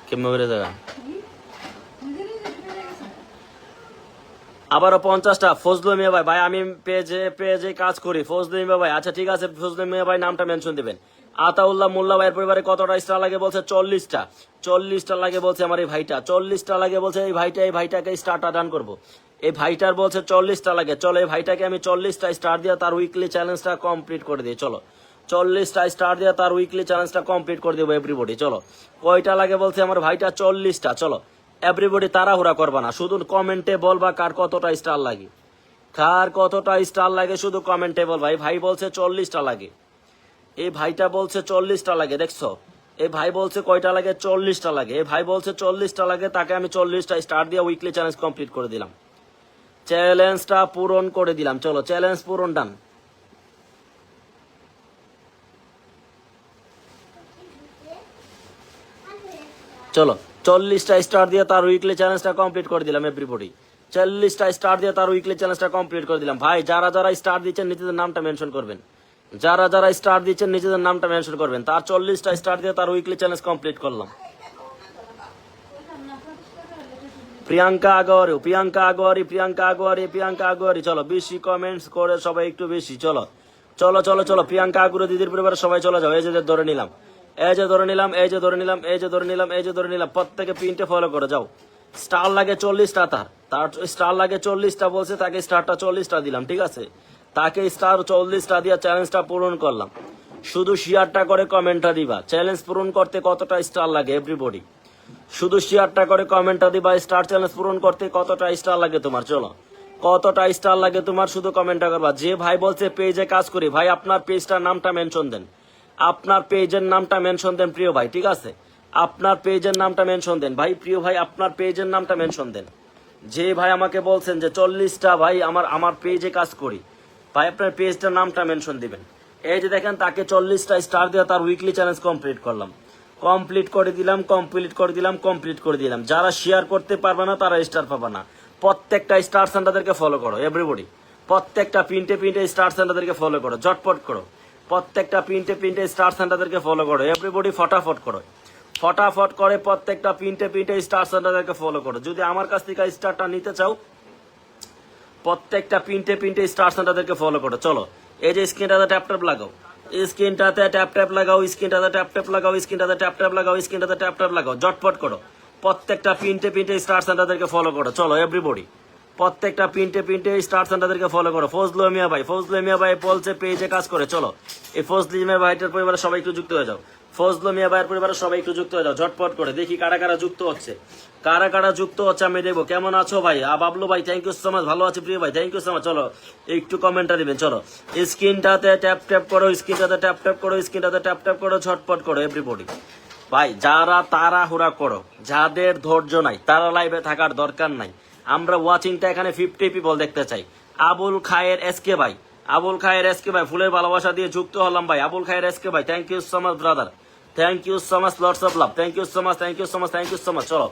কেমন বেড়ে যাবে? আবারও 50টা। ফজলু মিয়া ভাই, ভাই আমি পেজে পেজে কাজ করি। ফজলু মিয়া ভাই, আচ্ছা ঠিক আছে, ফজলু মিয়া ভাই নামটা মেনশন দিবেন। আতাউল্লাহ মোল্লা ভাইয়ের পরিবারে কতটা স্টার লাগে বলছে? 40টা। 40টা লাগে বলছে আমার এই ভাইটা, 40টা লাগে বলছে এই ভাইটা। এই ভাইটাকে স্টারটা ডান করবো, এই ভাইটার বলছে 40টা লাগে। চলো এই ভাইটাকে আমি 40টা স্টার দিয়ে তার উইকলি চ্যালেঞ্জটা কমপ্লিট করে দিই। চলো 40টা স্টার দিয়ে তার উইকলি চ্যালেঞ্জটা কমপ্লিট করে দেবো এভরিবডি। চলো কয়টা লাগে বলছে আমার ভাইটা? 40টা। চলো এভরিবডি তাড়াহুড়া করবা না, শুধু কমেন্টে বলবা কার কতটা স্টার লাগে, কার কতটা স্টার লাগে শুধু কমেন্টে বলবা। এই ভাই বলছে 40টা লাগে, এই ভাইটা বলছে 40টা লাগে। দেখছো এই ভাই বলছে কয়টা লাগে? 40টা লাগে। এই ভাই বলছে 40টা লাগে, তাকে আমি 40টা স্টার দিয়ে উইকলি চ্যালেঞ্জ কমপ্লিট করে দিলাম, চ্যালেঞ্জটা পূরণ করে দিলাম। চলো চ্যালেঞ্জ পূরণ ডান। চলো 40টা স্টার দিয়ে তার উইকলি চ্যালেঞ্জটা কমপ্লিট করে দিলাম এভরিবডি। 40টা স্টার দিয়ে তার উইকলি চ্যালেঞ্জটা কমপ্লিট করে দিলাম। ভাই যারা যারা স্টার দিচ্ছেন নিজেদের নামটা মেনশন করবেন, যারা যারা স্টার দিচ্ছেন নিজেদের নামটা মেনশন করবেন। তার 40টা স্টার দিয়ে তার উইকলি চ্যালেঞ্জ কমপ্লিট করলাম। প্রিয়াঙ্কা আগোয়ারি, প্রিয়াঙ্কা আগোয়ারি, প্রিয়াঙ্কা আগোয়ারি, প্রিয়াঙ্কা আগোয়ারি, চলো বেশি কমেন্টস করে সবাই একটু বেশি, চলো চলো চলো চলো। প্রিয়াঙ্কা আগোয়ারি দিদির পরিবারে সবাই চলে যাও। এই যে ধরে নিলাম, এই যে ধরে নিলাম, এই যে ধরে নিলাম, এই যে ধরে নিলাম, এই যে ধরে নিলাম। প্রত্যেকে পিনটে ফলো করে যাও। স্টার লাগে 40টা, তার স্টার লাগে 40টা বলছে, তাকে স্টারটা 40টা দিলাম, ঠিক আছে? তাকে স্টার 40টা দিয়ে চ্যালেঞ্জটা পূরণ করলাম। শুধু শেয়ারটা করে কমেন্টটা দিবা। চ্যালেঞ্জ পূরণ করতে কতটা স্টার লাগে এভরিবডি? শুধু শেয়ারটা করে কমেন্টটা দিবা। স্টার চ্যালেঞ্জ পূরণ করতে কতটা স্টার লাগে তোমার? চলো, কতটা স্টার লাগে তোমার শুধু কমেন্টটা করবা। যে ভাই বলছে পেজে কাজ করি, ভাই আপনার পেজটার নামটা মেনশন দেন, আপনার পেজের নামটা মেনশন দেন প্রিয় ভাই, ঠিক আছে? আপনার পেজের নামটা মেনশন দেন ভাই, প্রিয় ভাই আপনার পেজের নামটা মেনশন দেন। যে ভাই আমাকে বলছেন যে 40টা ভাই আমার পেজে কাজ করি, ভাই আপনার পেজটার নামটা মেনশন দিবেন। এই যে দেখেন, তাকে 40টা স্টার দিয়ে তার উইকলি চ্যালেঞ্জ কমপ্লিট করলাম, কমপ্লিট করে দিলাম, কমপ্লিট করে দিলাম, কমপ্লিট করে দিলাম। যারা শেয়ার করতে পারবে না তারা স্টার পাবে না। প্রত্যেকটা স্টার সেন্টারদেরকে ফলো করো এভরিবডি, প্রত্যেকটা পিনটে স্টার সেন্টারদেরকে ফলো করো, ঝটপট করো। প্রত্যেকটা পিনটে স্টার সেন্টারদেরকে ফলো করো এভরিবডি, ফটাফট করো, ফটাফট করে প্রত্যেকটা পিনটে স্টার সেন্টারদেরকে ফলো করো। যদি আমার কাছ থেকে স্টারটা নিতে চাও, প্রত্যেকটা পিনটে স্টার সেন্টারদেরকে ফলো করো। চলো, এই যে স্ক্রিনটাতে ট্যাপ ট্যাপ লাগাও, স্ক্রিনটাতে ট্যাপ ট্যাপ লাগাও, স্ক্রিনটাতে ট্যাপ ট্যাপ লাগাও, স্ক্রিনটাতে ট্যাপ ট্যাপ লাগাও, স্ক্রিনটাতে ট্যাপ ট্যাপ লাগাও, ঝটপট করো। প্রত্যেকটা পিনটে স্টার সেন্টারদেরকে ফলো করো। চলো এভরিবডি, প্রত্যেকটা পিনটে স্টার সেন্টারদেরকে ফলো করো। ফজলু মিয়া ভাই, ফজলু মিয়া ভাই বলছে পেজে কাজ করে। চলো, এই ফজলু মিয়া ভাইটার পরিবারে সবাই একটু যুক্ত হয়ে যাও। ফজলু মিয়া ভাইয়ের পরিবারে সবাই একটু যুক্ত হয়ে যাও, ঝটপট করে। দেখি কারা কারা যুক্ত হচ্ছে, কারা কারা যুক্ত হচ্ছে আমি দেখবো। কেমন আছো ভাই? বাবলু ভাই থ্যাংক ইউ সো মাচ, ভালো আছে প্রিয় ভাই, থ্যাংক ইউ সো মাচ। চলো একটু কমেন্টটা দিবেন। চলো, স্ক্রিনটাতে ট্যাপ ট্যাপ করো, স্ক্রিনটাতে ট্যাপ ট্যাপ করো, স্ক্রিনটাতে ট্যাপ ট্যাপ করো, ঝটপট করো এভরিবডি। ভাই যারা তাড়াহুড়া করো, যাদের ধৈর্য নাই, তারা লাইভে থাকার দরকার নাই। আমরা ওয়াচিংটা এখানে 50 পিপল দেখতে চাই। আবুল খায়ের এসকে ভাই, আবুল খায়ের এসকে ভাই ফুলের ভালোবাসা দিয়ে যুক্ত হলাম ভাই। আবুল খায়ের এসকে ভাই thank you so much brother, thank you so much, lots of love, thank you so much, thank you so much, thank you so much. চলো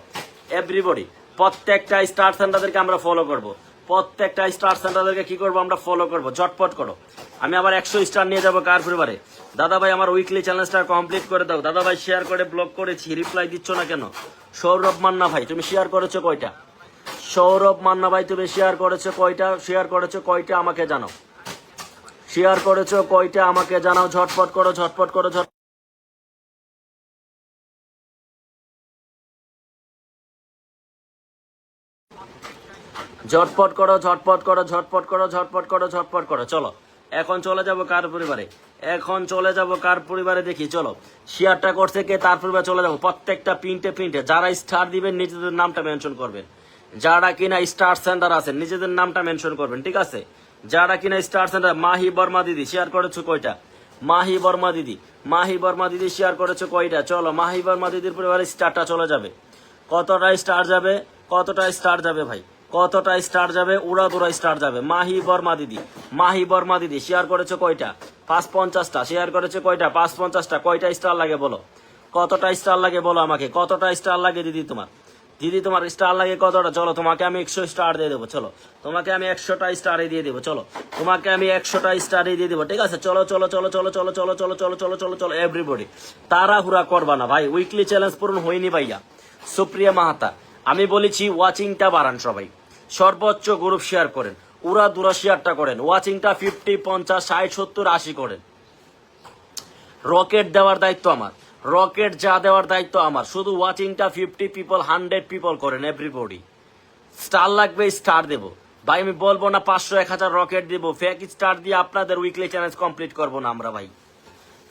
এভরিবডি, প্রত্যেকটা স্টার সেন্টারদেরকে আমরা ফলো করব, প্রত্যেকটা স্টার সেন্টারদেরকে কি করবো আমরা ফলো করব, ঝটপট করো। আমি আবার 100 স্টার নিয়ে যাবো কার পরিবারে? দাদা ভাই আমার উইকলি চ্যালেঞ্জটা কমপ্লিট করে দাও। দাদা ভাই শেয়ার করে ব্লক করেছি, রিপ্লাই দিচ্ছ না কেন? সৌরভ মান্না ভাই তুমি শেয়ার করেছো কয়টা? সৌরভ মান্না ভাই তুমি শেয়ার করেছো কয়টা? শেয়ার করেছো কয়টা আমাকে জানাও, শেয়ার করেছো কয়টা আমাকে জানাও, ঝটপট করো, ঝটপট করো, ঝটপট করো, ঝটপট করো, ঝটপট করো, ঝটপট করো, ঝটপট করো। চলো এখন চলে যাব কার পরিবারে? এখন চলে যাব কার পরিবারে দেখি। চলো, শেয়ারটা করছে কে তার পরিবারে চলে যাব। প্রত্যেকটা পিনটে যারা স্টার দিবেন নিজেদের নামটা মেনশন করবেন। যারা কিনা স্টার সেন্টার আছেন নিজেদের নামটা মেনশন করবেন, ঠিক আছে? যারা কিনা স্টার সেন্টার, মাহি বর্মা দিদি শেয়ার করেছো কয়টা? মাহি বর্মা দিদি, মাহি বর্মা দিদি শেয়ার করেছো কয়টা? চলো মাহি বর্মা দিদির পরিবারে স্টারটা চলে যাবে। কতটা স্টার যাবে? কতটা স্টার যাবে ভাই? কতটা স্টার যাবে? উড়া দুরা স্টার যাবে। মাহি বর্মা দিদি, মাহি বর্মা দিদি শেয়ার করেছো কয়টা? 550টা শেয়ার করেছো কয়টা? 550টা। কয়টা স্টার লাগে বলো? কতটা স্টার লাগে বলো আমাকে? কতটা স্টার লাগে দিদি তোমার? দিদি তোমার স্টার লাগে কতটা? চলো তোমাকে আমি 100 স্টার দিয়ে দেবো। চলো তোমাকে আমি 100টা স্টারে দিয়ে দেবো। চলো তোমাকে আমি 100টা স্টারে দিয়ে দেবো, ঠিক আছে? চলো চলো চলো চলো চলো চলো চলো চলো চলো চলো চলো এভরিবডি, তাড়াহুড়া করবা না ভাই, উইকলি চ্যালেঞ্জ পূরণ হয়নি ভাইয়া। সুপ্রিয়া মাহাতা, আমি বলেছি ওয়াচিংটা বাড়ান সবাই, সর্বোচ্চ গ্রুপ শেয়ার করেন, উড়া দুরা শেয়ারটা করেন, ওয়াচিংটা 50, 50, 60, 70, 80 করেন। রকেট দেওয়ার দায়িত্ব আমার, রকেট যা দেওয়ার দায়িত্ব আমার। শুধু ওয়াচিংটা 50 পিপল, 100 পিপল করেন এভরিবডি। স্টার লাগবে স্টার দেবো ভাই, আমি বলবো না 500, 1000 রকেট দেবো। ফেক স্টার দিয়ে আপনাদের উইকলি চ্যালেঞ্জ কমপ্লিট করবো না আমরা ভাই,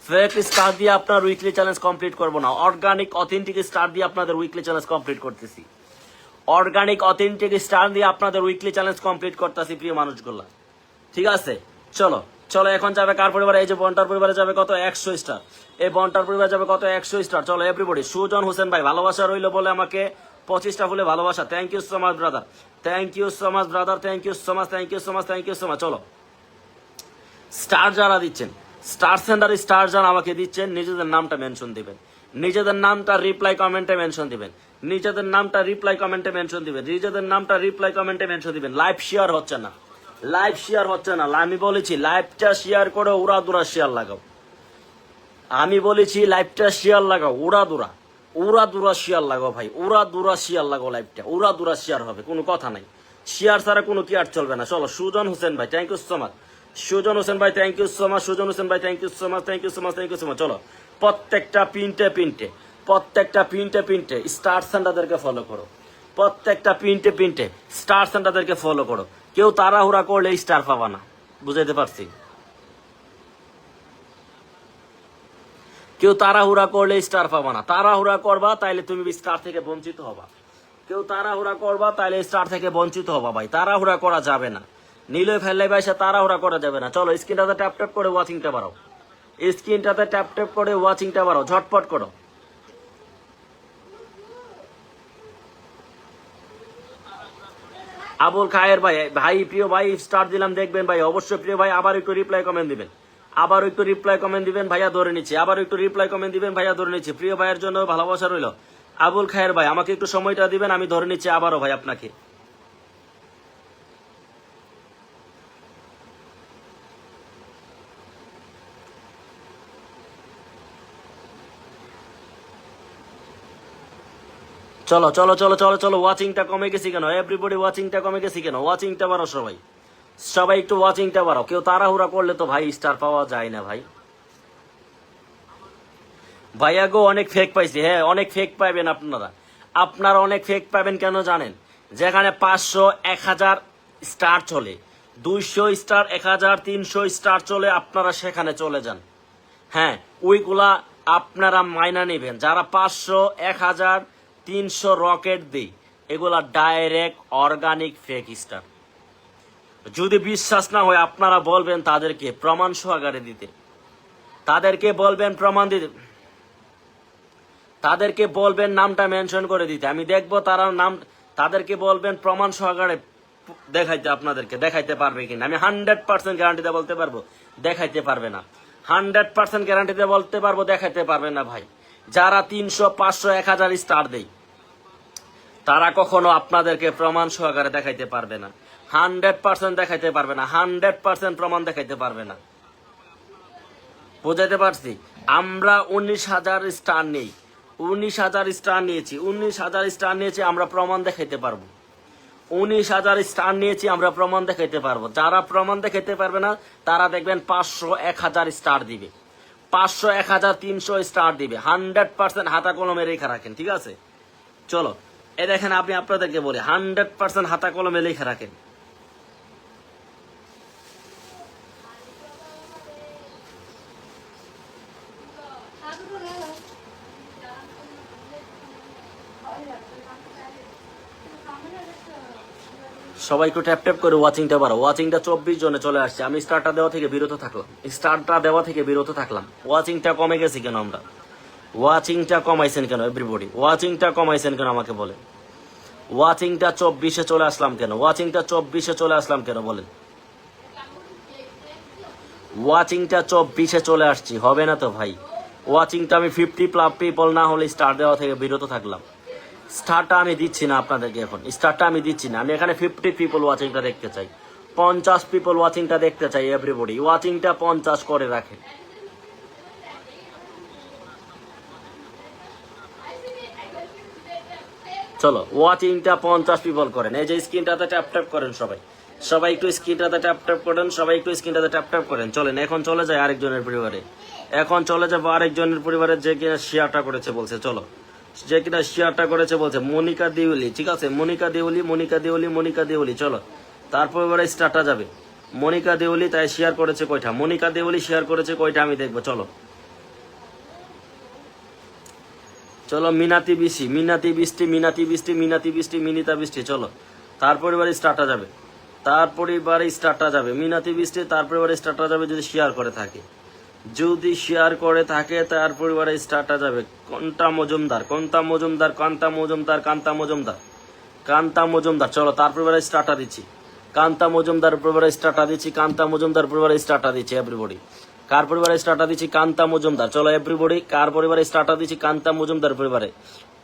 ফেক স্টার দিয়ে আপনার উইকলি চ্যালেঞ্জ কমপ্লিট করবো না। অর্গানিক অথেন্টিক স্টার দিয়ে আপনাদের উইকলি চ্যালেঞ্জ কমপ্লিট করতেছি, অর্গানিক অথেন্টিক স্টার দিয়ে আপনাদের উইকলি চ্যালেঞ্জ কমপ্লিট করতেছি প্রিয় মানুষগুলা, ঠিক আছে? চলো চলো এখন যাবে কার পরিবারে? এই যে বন্টার পরিবারে যাবে কত? 100 স্টার। এই বন্টার পরিবারে যাবে কত? 100 স্টার। চলো এভরিবডি, সুজন হোসেন ভাই ভালোবাসা রইলো বলে আমাকে 25টা ফুলে ভালোবাসা, thank you so much brother, thank you so much brother, thank you so much, thank you so much, thank you so much. চলো স্টার যারা দিচ্ছেন, স্টার সেন্টার স্টার যারা আমাকে দিচ্ছেন নিজেদের নামটা মেনশন দিবেন। নিজেদের নামটা রিপ্লাই কমেন্টে মেনশন দিবেন, নিজেদের নামটা রিপ্লাই কমেন্টে মেনশন দিবেন, নিজেদের নামটা রিপ্লাই কমেন্টে মেনশন দিবেন। লাইভ শেয়ার হচ্ছে না, লাইভ শেয়ার হচ্ছে না। আমি বলেছি লাইভটা শেয়ার করে উড়াদুরা শেয়ার লাগাও। আমি বলেছি লাইভটা শেয়ার লাগাও, উড়াদুরা শেয়ার লাগাও ভাই, উড়াদুরা শেয়ার লাগাও। লাইভটা উড়াদুরা শেয়ার হবে, কোনো কথা নাই। শেয়ার ছাড়া কোনো কি আর চলবে না। চলো সুজন হোসেন ভাই, thank you so much. Sujon Hossain ভাই thank you so much. Sujon Hossain ভাই thank you so much, thank you so much, thank you so much. চলো প্রত্যেকটা পিনটে স্টার সেন্টারদেরকে ফলো করো, প্রত্যেকটা পিনটে স্টার সেন্টারদেরকে ফলো করো। কেউ তাড়াহুড়া করলে স্টার পাবা না, বুঝাইতে পারছি? কেউ তাড়াহুড়া করলে স্টার পাবা না। তাড়াহুড়া করবা তাইলে তুমি স্টার থেকে বঞ্চিত হবা। কেউ তাড়াহুড়া করবা তাইলে স্টার থেকে বঞ্চিত হবা ভাই। তাড়াহুড়া করা যাবে না, নিলে ফেললে ভাইসা তাড়াহুড়া করা যাবে না। চলো স্ক্রিনটাতে ট্যাপ ট্যাপ করে ওয়াচিংটা বাড়াও, স্ক্রিনটাতে ট্যাপ ট্যাপ করে ওয়াচিংটা বাড়াও, ঝটপট করো। আবুল খায়ের ভাই, ভাই প্রিয় ভাই স্টার দিলাম দেখবেন ভাই, অবশ্যই প্রিয় ভাই আবার একটু রিপ্লাই কমেন্ট দিবেন, আবার একটু রিপ্লাই কমেন্ট দিবেন ভাইয়া ধরে নিচ্ছি, আবার একটু রিপ্লাই কমেন্ট দিবেন ভাইয়া ধরে নিচ্ছি। প্রিয় ভাইয়ের জন্য ভালোবাসা রইল। আবুল খায়ের ভাই আমাকে একটু সময়টা দিবেন, আমি ধরে নিচ্ছি আবারও ভাই আপনাকে। চলো চলো চলো চলো চলো, ওয়াচিংটা কমে গেছি কেন? এভরিবডি ওয়াচিংটা কমে গেছি কেন? ওয়াচিংটা বাড়াও সবাই, সবাই একটু ওয়াচিংটা বাড়াও। কেউ তাড়াহুড়া করলে তো ভাই স্টার পাওয়া যায় না ভাই। ভাইয়া গো অনেক ফেক পাইছি, হ্যাঁ অনেক ফেক পাইবেন আপনারা। আপনারা অনেক ফেক পাবেন কেন জানেন? যেখানে 500 1000 স্টার চলে, 200 স্টার 1000 300 স্টার চলে, আপনারা সেখানে চলে যান। হ্যাঁ ওইগুলা আপনারা মাইনা নেবেন। যারা 500 1000 300 রকেট দেই, এগুলা ডাইরেক্ট অর্গানিক ফেক স্টার। যদি বিশ্বাস না হয় আপনারা বলবেন তাদেরকে প্রমাণ সহকারে দিতে, তাদেরকে বলবেন প্রমাণ দিতে, তাদেরকে বলবেন নামটা মেনশন করে দিতে, আমি দেখবো তারা নাম, তাদেরকে বলবেন প্রমাণ সহকারে দেখাইতে, আপনাদেরকে দেখাইতে পারবে কিনা। আমি 100% গ্যারান্টিতে বলতে পারবো দেখাইতে পারবে না, 100% গ্যারান্টিতে বলতে পারবো দেখাইতে পারবে না ভাই। যারা 300 500 1000 স্টার দেই, তারা কখনো আপনাদেরকে প্রমাণ সহকারে দেখাইতে পারবে না, 100% দেখাইতে পারবে না, 100% প্রমাণ দেখাইতে পারবে না। বুঝাইতে পারছি? আমরা 19,000 স্টার নেই, 19,000 স্টার নিয়েছি, 19,000 স্টার নিয়েছি, আমরা প্রমাণ দেখাইতে পারবো। 19,000 স্টার নিয়েছি, আমরা প্রমাণ দেখাইতে পারবো। যারা প্রমাণ দেখাইতে পারবে না তারা দেখবেন 500 1000 স্টার দিবে, 500 1000 300 স্টার দিবে, 100% হাতা কলমে রেখা রাখেন, ঠিক আছে? চলো এ দেখেন, আমি আপনাদেরকে বলি 100% হাতা কলমে লেখা রাখেন। সবাই একটু ট্যাপ ট্যাপ করে ওয়াচিংটা বাড়াও। ওয়াচিংটা 24 জনে চলে আসছে। আমি স্টারটা দেওয়া থেকে বিরত থাকলাম, স্টারটা দেওয়া থেকে বিরত থাকলাম। ওয়াচিংটা কমে গেছে কেন? আমরা ওয়াচিংটা কমাইছেন কেন? এভরিবডি ওয়াচিংটা কমাইছেন কেন আমাকে বলেন। ওয়াচিংটা 24-এ চলে আসলাম কেন? ওয়াচিংটা 24-এ চলে আসলাম কেন বলেন? ওয়াচিংটা 24-এ চলে আসছি, হবে না তো ভাই। ওয়াচিংটা আমি 50+ পিপল না হলে স্টার দেওয়া থেকে বিরত থাকলাম। স্টারটা আমি দিচ্ছি না আপনাদেরকে, এখন স্টারটা আমি দিচ্ছি না। আমি এখানে 50 পিপল ওয়াচিংটা দেখতে চাই, 50 পিপল ওয়াচিংটা দেখতে চাই। এভরিবডি ওয়াচিংটা 50 করে রাখেন। চলো ওয়াচিংটা 50 পিপল করেন। এই যে স্ক্রিনটাতে ট্যাপ ট্যাপ করেন সবাই, সবাই একটু স্ক্রিনটাতে ট্যাপ ট্যাপ করেন, সবাই একটু স্ক্রিনটাতে ট্যাপ ট্যাপ করেন। চলেন এখন চলে যায় আরেকজনের পরিবারে, এখন চলে যাবো আরেকজনের পরিবারে যে কিনা শেয়ারটা করেছে বলছে। চলো যে কিনা শেয়ারটা করেছে বলছে মনিকা দেউলি, ঠিক আছে? মনিকা দেউলি, মনিকা দেউলি, মনিকা দেউলি। চলো তারপর এবারে স্টারটা যাবে। মনিকা দেউলি তাই শেয়ার করেছে কয়টা? মনিকা দেউলি শেয়ার করেছে কয়টা আমি দেখবো। চলো চলো মিনাতি বৃষ্টি, মিনাতি বৃষ্টি, মিনাতি বৃষ্টি, মিনাতি বৃষ্টি, মিনিতা বৃষ্টি। চলো তারপর এবারে স্টারটা যাবে, তারপরে এবারে স্টারটা যাবে মিনাতি বৃষ্টি, তারপরে এবারে স্টারটা যাবে যদি শেয়ার করে থাকে, যদি শেয়ার করে থাকে তারপর এবারে স্টারটা যাবে কন্তা মজুমদার, কন্তা মজুমদার, কান্তা মজুমদার, কান্তা মজুমদার, কান্তা মজুমদার। চলো তারপর এবারে স্টারটা দিচ্ছি, কান্তা মজুমদার পরিবারে স্টারটা দিচ্ছি, কান্তা মজুমদার পরিবারে স্টারটা দিচ্ছি। এভরিবডি কার পরিবারে স্টারটা দিচ্ছি? কান্তা মজুমদার। চলো এভরিবডি, কার পরিবারে স্টারটা দিচ্ছি? কান্তা মজুমদার পরিবারে।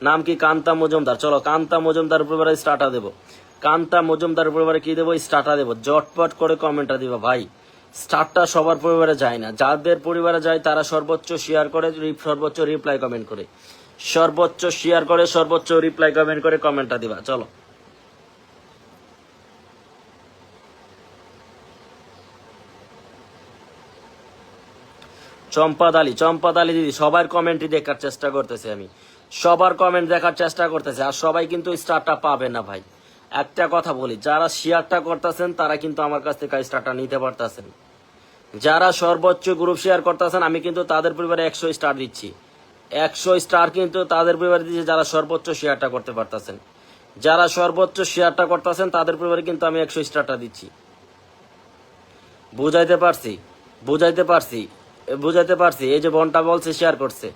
নাম কি? কান্তা মজুমদার। চলো কান্তা মজুমদার পরিবারে স্টারটা দেবো। কান্তা মজুমদার পরিবারে কি দেবো? স্টারটা দেবো। জটপট করে কমেন্টটা দিবা ভাই। স্টারটা সবার পরিবারে যায় না, যাদের পরিবারে যায় তারা সর্বোচ্চ শেয়ার করে, সর্বোচ্চ রিপ্লাই কমেন্ট করে, সর্বোচ্চ শেয়ার করে, সর্বোচ্চ রিপ্লাই কমেন্ট করে কমেন্টটা দিবা। চলো চম্পাদ আলী দিদি, সবার কমেন্টই দেখার চেষ্টা করতেছি আমি, সবার কমেন্ট দেখার চেষ্টা করতেছি। আর সবাই কিন্তু স্টারটা পাবে না ভাই। একটা কথা বলি, যারা শেয়ারটা করতেছেন তারা কিন্তু আমার কাছ থেকে স্টারটা নিতে পারতেছেন। যারা সর্বোচ্চ গ্রুপ শেয়ার করতেছেন আমি কিন্তু তাদের পরিবারে 100 স্টার দিচ্ছি। 100 স্টার কিন্তু তাদের পরিবারে দিচ্ছি যারা সর্বোচ্চ শেয়ারটা করতে পারতেছেন। যারা সর্বোচ্চ শেয়ারটা করতেছেন তাদের পরিবারে কিন্তু আমি 100 স্টারটা দিচ্ছি। বুঝাইতে পারছি? বুঝাইতে পারছি? বুঝাইতে পারছি? এই যে বোনটা বলছে শেয়ার করছে,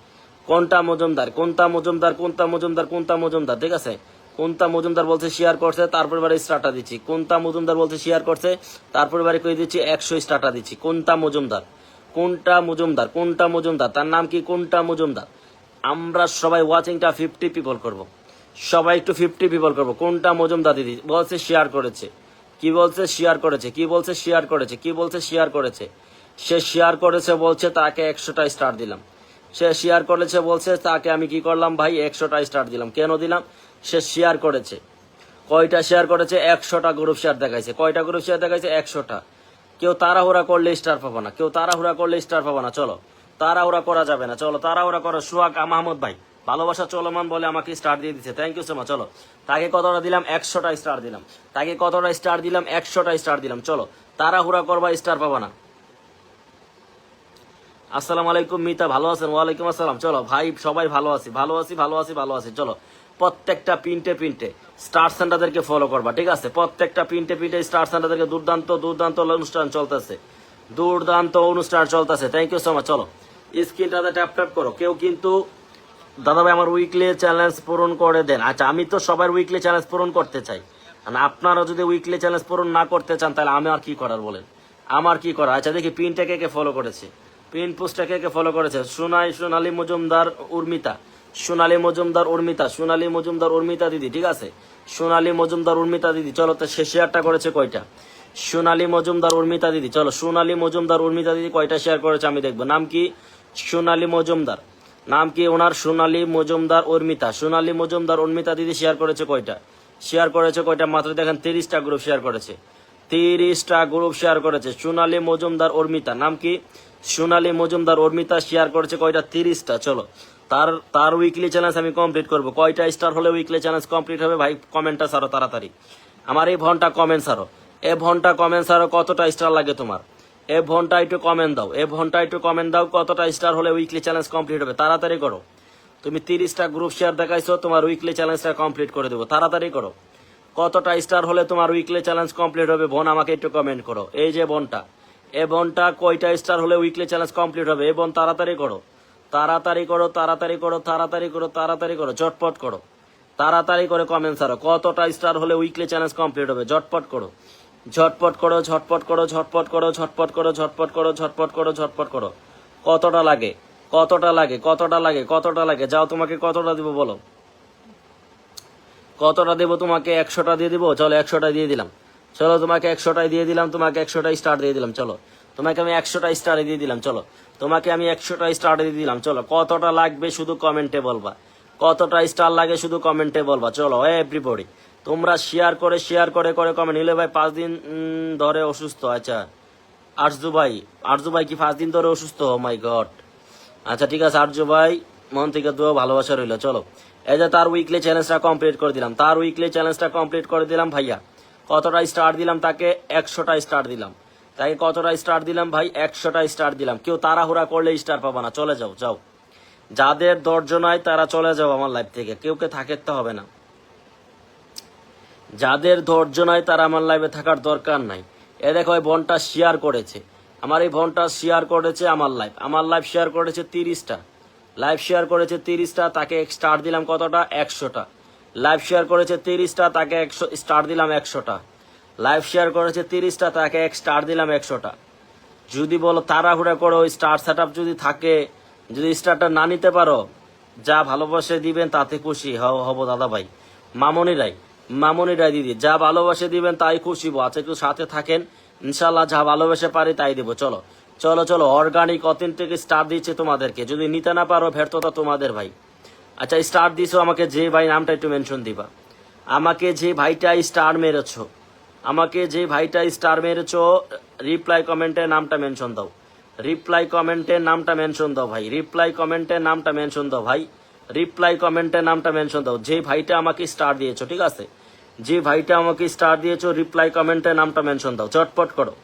কোনটা মজুমদার, কোনটা মজুমদার, কোনটা মজুমদার, কোনটা মজুমদার, ঠিক আছে? কোনটা মজুমদার বলছে শেয়ার করছে, তার পরিবারে স্টারটা দিচ্ছি। কোনটা মজুমদার বলছে শেয়ার করছে, তার পরিবারে কই দিচ্ছি 100 স্টারটা দিচ্ছি। কোনটা মজুমদার, কোনটা মজুমদার, কোনটা মজুমদার, তার নাম কি? কোনটা মজুমদার। আমরা সবাই ওয়াচিংটা 50 পিপল করব, সবাই একটু 50 পিপল করব। কোনটা মজুমদার দিদি বলছে শেয়ার করেছে, কি বলছে? শেয়ার করেছে, কি বলছে? শেয়ার করেছে, কি বলছে? শেয়ার করেছে। সে শেয়ার করেছে বলছে, তাকে 100টা স্টার দিলাম। সে শেয়ার করেছে বলছে, তাকে আমি কি করলাম ভাই? 100টা স্টার দিলাম। কেন দিলাম? সে শেয়ার করেছে। কয়টা শেয়ার করেছে? 100টা গ্রুপ শেয়ার দেখাইছে। কয়টা গ্রুপ শেয়ার দেখাইছে? 100টা। কেউ তাড়াহুড়া করলে স্টার পাবো না, কেউ তাড়াহুড়া করলে স্টার পাবো না। চলো তাড়াহুড়া করা যাবে না, চলো তাড়াহুড়া করো। সোহাগ মাহমুদ ভাই ভালোবাসা চলমান বলে আমাকে স্টার দিয়ে দিচ্ছে, থ্যাংক ইউ সো মাচ। চলো তাকে কতটা দিলাম? 100টা স্টার দিলাম। তাকে কতটা স্টার দিলাম? 100টা স্টার দিলাম। চলো তাড়াহুড়া করবা, স্টার পাবা না। আসসালামু আলাইকুম মিতা, ভালো আছেন? ওয়ালাইকুম আসসালাম। চলো ভাই সবাই ভালো আছি, ভালো আছি, ভালো আছি, ভালো আছি। চলো প্রত্যেকটা পিনটে স্টার সেন্টারদেরকে ফলো করবা, ঠিক আছে? প্রত্যেকটা পিনটে স্টার সেন্টারদেরকে দুর্দান্ত দুর্দান্ত অনুষ্ঠান চলতেছে, দুর্দান্ত অনুষ্ঠান চলতেছে। Thank you so much. চলো স্ক্রিনটাতে ট্যাপ ট্যাপ করো। কেউ কিন্তু দাদা ভাই আমার উইকলি চ্যালেঞ্জ পূরণ করে দেন। আচ্ছা আমি তো সবার উইকলি চ্যালেঞ্জ পূরণ করতে চাই, আর আপনারা যদি উইকলি চ্যালেঞ্জ পূরণ না করতে চান তাহলে আমি আর কি করার বলেন? আমার কি করা? আচ্ছা দেখি পিনটা কে কে ফলো করেছে, পিন পোস্টটা কে কে ফলো করেছে। সোনালী মজুমদার উর্মিতা, সোনালী মজুমদার উর্মিতা, সোনালী মজুমদার উর্মিতা দিদি, ঠিক আছে? সোনালী মজুমদার উর্মিতা দিদি। চলো তো সে শেয়ারটা করেছে কয়টা? সোনালী মজুমদার উর্মিতা দিদি, চলো সোনালী মজুমদার উর্মিতা দিদি কয়টা শেয়ার করেছে আমি দেখবো। নাম কি? সোনালী মজুমদার। নাম কি ওনার? সোনালী মজুমদার উর্মিতা। সোনালী মজুমদার উর্মিতা দিদি শেয়ার করেছে কয়টা? শেয়ার করেছে কয়টা? মাত্র দেখেন 30টা গ্রুপ শেয়ার করেছে, 30টা গ্রুপ শেয়ার করেছে। সোনালী মজুমদার উর্মিতা, নাম কি? সোনালী মজুমদার উর্মিতা শেয়ার করেছে কয়টা? 30টা। চলো তার উইকলি চ্যালেঞ্জ আমি কমপ্লিট করব। কয়টা স্টার হলে উইকলি চ্যালেঞ্জ কমপ্লিট হবে ভাই? কমেন্টটা ছাড়ো তাড়াতাড়ি। আমার এই ঘন্টা কমেন্ট ছাড়ো, এ ঘন্টা কমেন্ট ছাড়ো। কতটা স্টার লাগে তোমার? এ ঘন্টা একটু কমেন্ট দাও, এ ঘন্টা একটু কমেন্ট দাও। কতটা স্টার হলে উইকলি চ্যালেঞ্জ কমপ্লিট হবে? তাড়াতাড়ি করো। তুমি 30টা গ্রুপ শেয়ার দেখাইছো, তোমার উইকলি চ্যালেঞ্জটা কমপ্লিট করে দেবো, তাড়াতাড়ি করো। কতটা স্টার হলে তোমার উইকলি চ্যালেঞ্জ কমপ্লিট হবে বোন? আমাকে একটু কমেন্ট করো। এই যে বোনটা, এ বোনটা কয়টা স্টার হলে উইকলি চ্যালেঞ্জ কমপ্লিট হবে? এ বোন তাড়াতাড়ি করো, তাড়াতাড়ি করো, তাড়াতাড়ি করো, তাড়াতাড়ি করো, তাড়াতাড়ি করো, ঝটপট করো, তাড়াতাড়ি করে কমেন্ট ছাড়ো। কতটা স্টার হলে উইকলি চ্যালেঞ্জ কমপ্লিট হবে? ঝটপট করো, ঝটপট করো, ঝটপট করো, ঝটপট করো, ঝটপট করো, ঝটপট করো, ঝটপট করো, ঝটপট করো। কতটা লাগে? কতটা লাগে? কতটা লাগে? কতটা লাগে? যাও তোমাকে কতটা দিব বলো? কতটা দেবো তোমাকে? 100টা দিয়ে দিব। চলো 100টা দিয়ে দিলাম। চলো তোমাকে 100টাই দিয়ে দিলাম, তোমাকে 100টা স্টার দিয়ে দিলাম। চলো তোমাকে আমি 100টা স্টার দিয়ে দিলাম। চলো তোমাকে আমি 100টা স্টার দিয়ে দিলাম। চলো কতটা লাগবে শুধু কমেন্টে বলবা, কতটা স্টার লাগে শুধু কমেন্টে বলবা। চলো এভরিবডি তোমরা শেয়ার করে করে কমেন্ট। নিলে ভাই 5 দিন ধরে অসুস্থ। আচ্ছা আরজু ভাই কি 5 দিন ধরে অসুস্থ? ও মাই গড। আচ্ছা ঠিক আছে আরজু ভাই, মন থেকে দোয়া ভালোবাসা রইল। চলো এই যে তার উইকলি চ্যালেঞ্জটা কমপ্লিট করে দিলাম, তার উইকলি চ্যালেঞ্জটা কমপ্লিট করে দিলাম ভাইয়া। কতটা স্টার দিলাম তাকে? 100টা স্টার দিলাম। তাকে কতটা স্টার দিলাম ভাই? 100টা স্টার দিলাম। কেউ তাড়াহুড়া করলে স্টার পাবা না, চলে যাও, যাও। যাদের ধৈর্য নাই তারা চলে যাও আমার লাইফ থেকে, কেউকে থাকতে হবে না। যাদের ধৈর্য নাই তারা আমার লাইফে থাকার দরকার নাই। এ দেখো এই বোনটা শেয়ার করেছে, আমার এই বোনটা শেয়ার করেছে আমার লাইফ শেয়ার করেছে 30টা, লাইভ শেয়ার করেছে 30টা, তাকে স্টার দিলাম কতটা? 100টা। লাইভ শেয়ার করেছে 30টা, তাকে 100 স্টার দিলাম 100টা। লাইভ শেয়ার করেছে 30টা, তাকে 1 স্টার দিলাম 100টা। যদি বলো তাড়াহুড়া করো, স্টার সেট যদি থাকে, যদি স্টারটা না নিতে পারো, যা ভালোবাসে দিবেন তাতে খুশি হব দাদা ভাই। মামনি রায় দিদি, যা ভালোবাসে দিবেন তাই খুশি হবো। আচ্ছা একটু সাথে থাকেন, ইনশাল্লাহ যা ভালোবাসে পারি তাই দেবো। চলো চলো চলো, অর্গানিক অথেন্টিক স্টার দিচ্ছে তোমাদেরকে, যদি নিতে না পারো ব্যর্থতা তোমাদের ভাই। আচ্ছা স্টার দিছো আমাকে, যে ভাই নামটা একটু মেনশন দিবা, আমাকে যে ভাইটা স্টার মেরেছো, আমাকে যে ভাইটা স্টার মেরেছো, রিপ্লাই কমেন্টে নামটা মেনশন দাও, রিপ্লাই কমেন্টে নামটা মেনশন দাও ভাই, রিপ্লাই কমেন্টে নামটা মেনশন দাও ভাই, রিপ্লাই কমেন্টে নামটা মেনশন দাও, যে ভাইটা আমাকে স্টার দিয়েছো, ঠিক আছে, যে ভাইটা আমাকে স্টার দিয়েছো, রিপ্লাই কমেন্টে নামটা মেনশন দাও, চটপট করো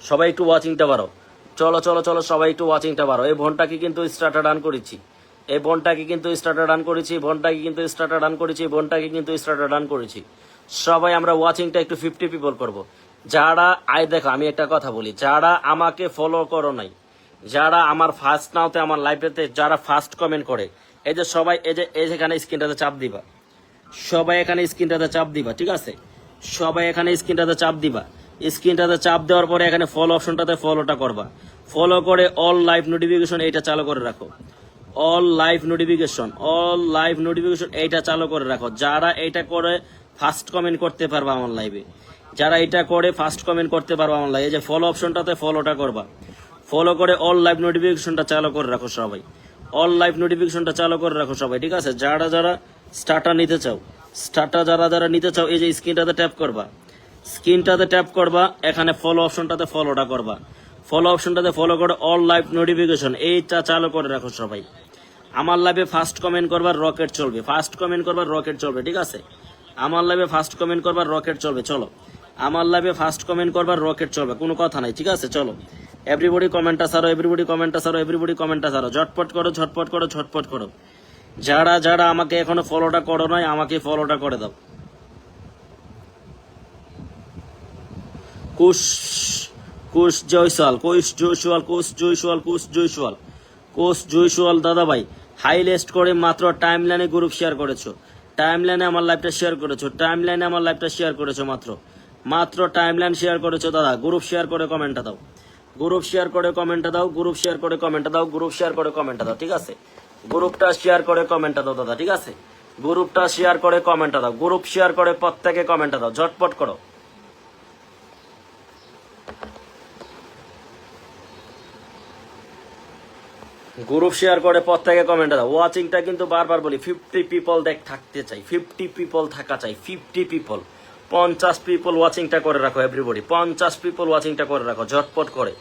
সবাই, একটু ওয়াচিংটা বাড়ো। চলো চলো চলো সবাই একটু ওয়াচিংটা বাড়ো। এই বোনটাকে কিন্তু স্টার্টার রান করেছি, এই বোনটাকে কিন্তু স্টার্টার রান করেছি, বোনটাকে কিন্তু স্টার্টার রান করেছি, বোনটাকে কিন্তু স্টার্টার রান করেছি। সবাই আমরা ওয়াচিংটা একটু 50 পিপল করব। যারা দেখো আমি একটা কথা বলি, যারা আমাকে ফলো করো নাই, যারা আমার ফার্স্ট নাওতে আমার লাইভেতে যারা ফার্স্ট কমেন্ট করে, এই যে সবাই এই যে এখানে স্ক্রিনটাতে চাপ দিবা, সবাই এখানে স্ক্রিনটাতে চাপ দিবা, ঠিক আছে, সবাই এখানে স্ক্রিনটাতে চাপ দিবা। স্ক্রিনটাতে চাপ দেওয়ার পরে এখানে ফলো অপশনটাতে ফলোটা করবা, ফলো করে অল লাইভ নোটিফিকেশন এইটা চালু করে রাখো, all live notification, all live notification এইটা চালু করে রাখো। যারা এটা করে ফার্স্ট কমেন্ট করতে পারবা আমার লাইভে, যারা এটা করে ফার্স্ট কমেন্ট করতে পারবা আমার লাইভে, এই যে ফলো অপশনটাতে ফলোটা করবা, ফলো করে অল লাইভ নোটিফিকেশনটা চালু করে রাখো সবাই, অল লাইভ নোটিফিকেশনটা চালু করে রাখো সবাই, ঠিক আছে। যারা যারা স্টার্টার নিতে চাও, স্টার্টার যারা যারা নিতে চাও, এই যে স্ক্রিনটাতে ট্যাপ করবা, স্ক্রিনটাতে ট্যাপ করবা, এখানে ফলো অপশনটাতে ফলোটা করবা, ফলো অপশনটাতে ফলো করে অল লাইভ নোটিফিকেশন এইটা চালু করে রাখো সবাই। আমার লাইভে ফার্স্ট কমেন্ট করবার রকেট চলবে, ফার্স্ট কমেন্ট করবার রকেট চলবে, ঠিক আছে, আমার লাইভে ফার্স্ট কমেন্ট করবার রকেট চলবে। চলো আমার লাইভে ফার্স্ট কমেন্ট করবার রকেট চলবে, কোনো কথা নাই, ঠিক আছে। চলো এভরিবডি কমেন্টটা সারো, এভরিবডি কমেন্টটা সারো, এভরিবডি কমেন্টটা সারো, ঝটপট করো ঝটপট করো ঝটপট করো। যারা যারা আমাকে এখনো ফলোটা করো নাই, আমাকে ফলোটা করে দাও। কুশ কুশ জয়সাল, কুশ জয়সাল, কুশ জয়সাল, কুশ জয়সাল, কুশ জয়সাল দাদা ভাই, হাইলেস্ট করে মাত্র টাইম লাইনে গ্রুপ শেয়ার করেছো, টাইম লাইনে আমার লাইভটা শেয়ার করেছো, টাইম লাইনে আমার লাইভটা শেয়ার করেছো, মাত্র মাত্র টাইম লাইন শেয়ার করেছো দাদা। গ্রুপ শেয়ার করে কমেন্টটা দাও, গ্রুপ শেয়ার করে কমেন্টটা দাও, গ্রুপ শেয়ার করে কমেন্টটা দাও, গ্রুপ শেয়ার করে কমেন্টটা দাও, ঠিক আছে। গ্রুপটা শেয়ার করে কমেন্টটা দাও দাদা, ঠিক আছে, গ্রুপটা শেয়ার করে কমেন্টটা দাও, গ্রুপ শেয়ার করে প্রত্যেকে কমেন্টটা দাও, ঝটপট করো। গ্রুপ শেয়ার করে প্রত্যেকে কমেন্টে দাও। ওয়াচিংটা কিন্তু বারবার বলি 50 পিপল থাকতে চাই, 50 পিপল থাকা চাই, 50 পিপল, 50 পিপল ওয়াচিংটা করে রাখো এভরিবডি, 50 পিপল ওয়াচিংটা করে রাখো ঝটপট করে।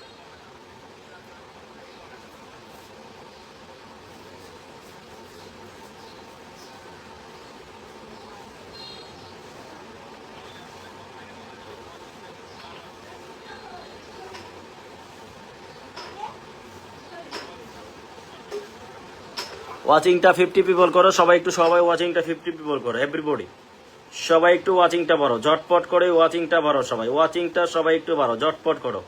ওয়াচিংটা 50 পিপল করো সবাই, একটু সবাই ওয়াচিংটা 50 পিপল করো এভরিবডি, সবাই একটু ওয়াচিংটা বাড়ো ঝটপট করে, ওয়াচিংটা বাড়ো সবাই, ওয়াচিংটা সবাই একটু বাড়ো ঝটপট করো।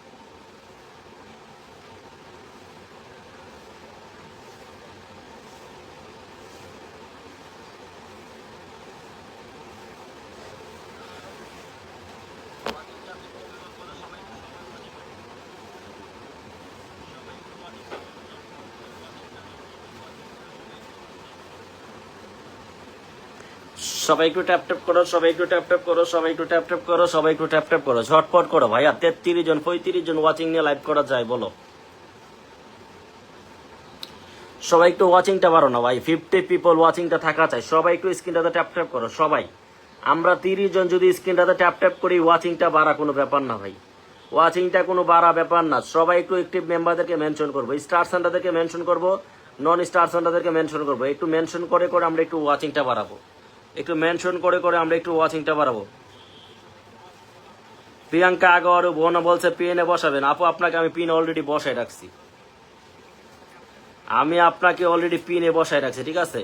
সবাই একটু ট্যাপ ট্যাপ করো, সবাই একটু ট্যাপ ট্যাপ করো, সবাই একটু ট্যাপ ট্যাপ করো, সবাই একটু ট্যাপ ট্যাপ করো, ঝটপট করো ভাইয়া। 33 জন 35 জন ওয়াচিং নিয়ে লাইভ করা যায় বলো, সবাই একটু ওয়াচিংটা বাড়ো না ভাই, 50 পিপল ওয়াচিংটা থাকা চাই, সবাই একটু স্ক্রিনটাতে ট্যাপ ট্যাপ করো সবাই। আমরা 30 জন যদি স্ক্রিনটাতে ট্যাপ ট্যাপ করি, ওয়াচিংটা বাড়া কোনো ব্যাপার না ভাই, ওয়াচিংটা কোনো বাড়া ব্যাপার না। সবাই একটু অ্যাক্টিভ মেম্বারদেরকে মেনশন করবো, স্টার সেন্টারদেরকে মেনশন করবো, নন স্টার সেন্টারদেরকে মেনশন করবো, একটু মেনশন করে করে আমরা একটু ওয়াচিংটা বাড়াবো, একটু মেনশন করে করে আমরা একটু ওয়াচিংটা বাড়াবো। প্রিয়াঙ্কা আগর বোন বলছে পিএনে বসাবেন, আপু আপনাকে আমি পিন অলরেডি বসাই রাখছি, আমি আপনাকে অলরেডি পিনে বসাই রাখছি, ঠিক আছে।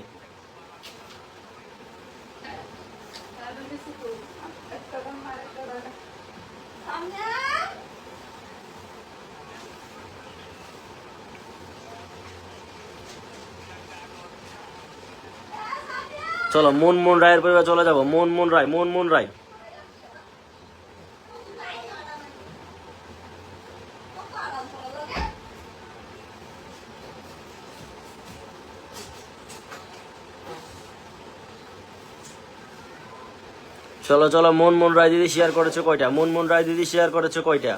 চলো মুনমুন রায়ের পরিবার চলে যাবো, মুনমুন রায়, মুনমুন রায়, চলো চলো, মুনমুন রায় দিদি শেয়ার করেছে কয়টা? মুনমুন রায় দিদি শেয়ার করেছে কয়টা?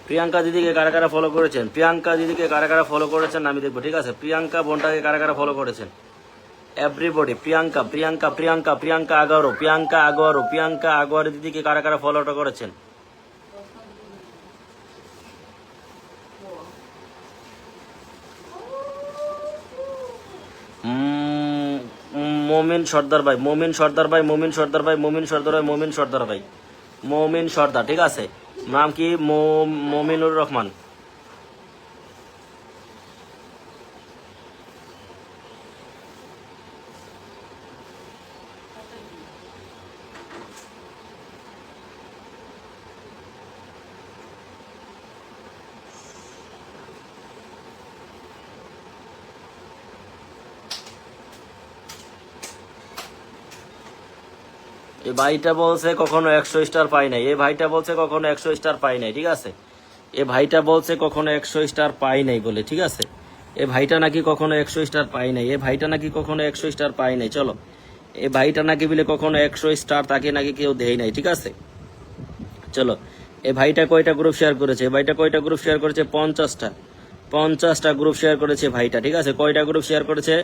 প্রিয়াঙ্কা দিদিকে কারা কারা ফলো করেছেন? প্রিয়াঙ্কা দিদিকে কারা কারা ফলো করেছেন আমি দেখবো, ঠিক আছে? প্রিয়াঙ্কা বোনটাকে কারা কারা ফলো করেছেন? এভরিবডি। প্রিয়াঙ্কা প্রিয়াঙ্কা প্রিয়াঙ্কা প্রিয়াঙ্কা আগরো, প্রিয়াঙ্কা আগরো, প্রিয়াঙ্কা আগর দিদিকে কারা কারা ফলোটা করেছেন? মোমিন সর্দার ভাই, মোমিন সর্দার ভাই, মোমিন সর্দার ভাই, মোমিন সর্দার ভাই, মোমিন সর্দার ভাই, মোমিন সর্দার, ঠিক আছে? নাম কি? মোমিনুর রহমান। এই ভাইটা বলছে কখনো 100 স্টার পাই নাই, এই ভাইটা বলছে কখনো 100 স্টার পাই নাই, ঠিক আছে? এ ভাইটা বলছে কখনো 100 স্টার পাই নাই বলে, ঠিক আছে? এ ভাইটা নাকি কখনো 100 স্টার পাই নাই, এ ভাইটা নাকি কখনো 100 স্টার পাই নাই। চলো, এ ভাইটা নাকি বলে কখনো 100 স্টার তাকে নাকি কেউ দেয় নাই, ঠিক আছে? চলো, এ ভাইটা কয়টা গ্রুপ শেয়ার করেছে? এ ভাইটা কয়টা গ্রুপ শেয়ার করেছে? 50টা। 50টা গ্রুপ শেয়ার করেছে ভাইটা, ঠিক আছে? কয়টা গ্রুপ শেয়ার করেছে?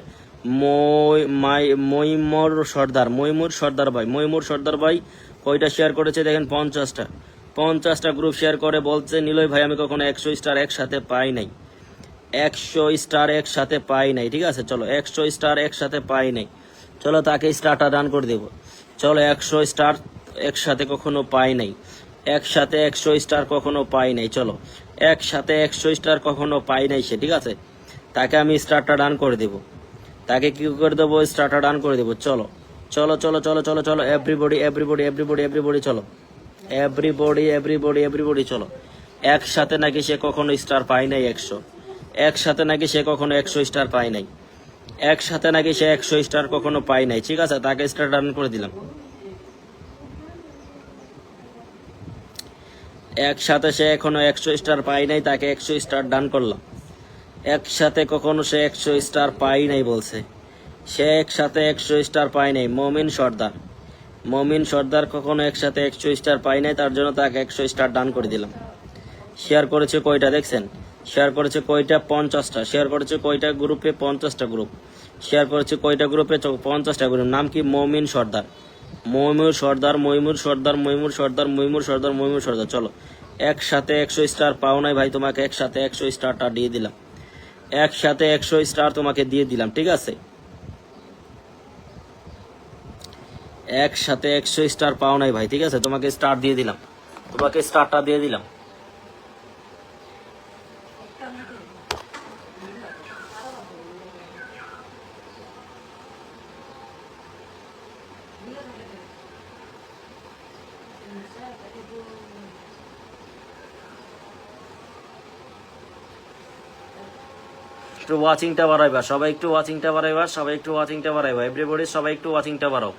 মইমুর সর্দার, মইমুর সর্দার ভাই, মইমুর সর্দার ভাই কয়টা শেয়ার করেছে দেখেন? 50টা। 50টা গ্রুপ শেয়ার করে বলছে নিলয় ভাই আমি কখনো 100 স্টার একসাথে পাই নাই, 100 স্টার একসাথে পাই নাই, ঠিক আছে? চলো, 100 স্টার একসাথে পাই নাই। চলো, তাকে স্টারটা ডান করে দেব। চলো, 100 স্টার একসাথে কখনো পাই নাই, একসাথে 100 স্টার কখনো পাই নাই। চলো, একসাথে 100 স্টার কখনো পাই নাই সে, ঠিক আছে? তাকে আমি স্টারটা ডান করে দেব। তাকে কি করে দেবো? স্টারটা ডান করে দেবো। চলো চলো চলো চলো চলো চলো, এভরিবডি এভরিবডি এভরিবডি এভরিবডি, চলো এভরিবডি এভরিবডি এভরিবডি, চলো। একসাথে নাকি সে কখনো স্টার পায় নাই 100, একসাথে নাকি সে কখনো 100 স্টার পায় নাই, একসাথে নাকি সে 100 স্টার কখনো পায় নাই, ঠিক আছে? তাকে স্টার ডান করে দিলাম। একসাথে সে এখনো 100 স্টার পায় নাই, তাকে 100 স্টার ডান করলাম। একসাথে কখনো সে 100 স্টার পাই নাই বলছে, সে একসাথে 100 স্টার পায় নাই। মমিন সর্দার, মমিন সর্দার কখনো একসাথে 100 স্টার পাই নাই, তার জন্য তাকে 100 স্টার ডান করে দিলাম। শেয়ার করেছে কয়টা দেখছেন? শেয়ার করেছে কয়টা? 50টা। শেয়ার করেছে কয়টা গ্রুপে? 50টা গ্রুপ। শেয়ার করেছে কয়টা গ্রুপে? 50টা গ্রুপ। নাম কি? মমিন সর্দার, মইমুর সর্দার, মইমুর সর্দার, মইমুর সর্দার, মইমুর সর্দার, মইমুর সর্দার। চলো, একসাথে 100 স্টার পাও নাই ভাই, তোমাকে একসাথে 100 স্টারটা দিয়ে দিলাম, একসাথে 100 স্টার তোমাকে দিয়ে দিলাম, ঠিক আছে? একসাথে 100 স্টার পাও নাই ভাই, ঠিক আছে? তোমাকে স্টার দিয়ে দিলাম, তোমাকে স্টারটা দিয়ে দিলাম। একটু ওয়াচিংটা বাড়াইবা সবাই, একটু ওয়াচিংটা বাড়াইবা সবাই, একটু ওয়াচিংটা বাড়াইবা এভরিবডি, সবাই একটু ওয়াচিংটা বাড়াও।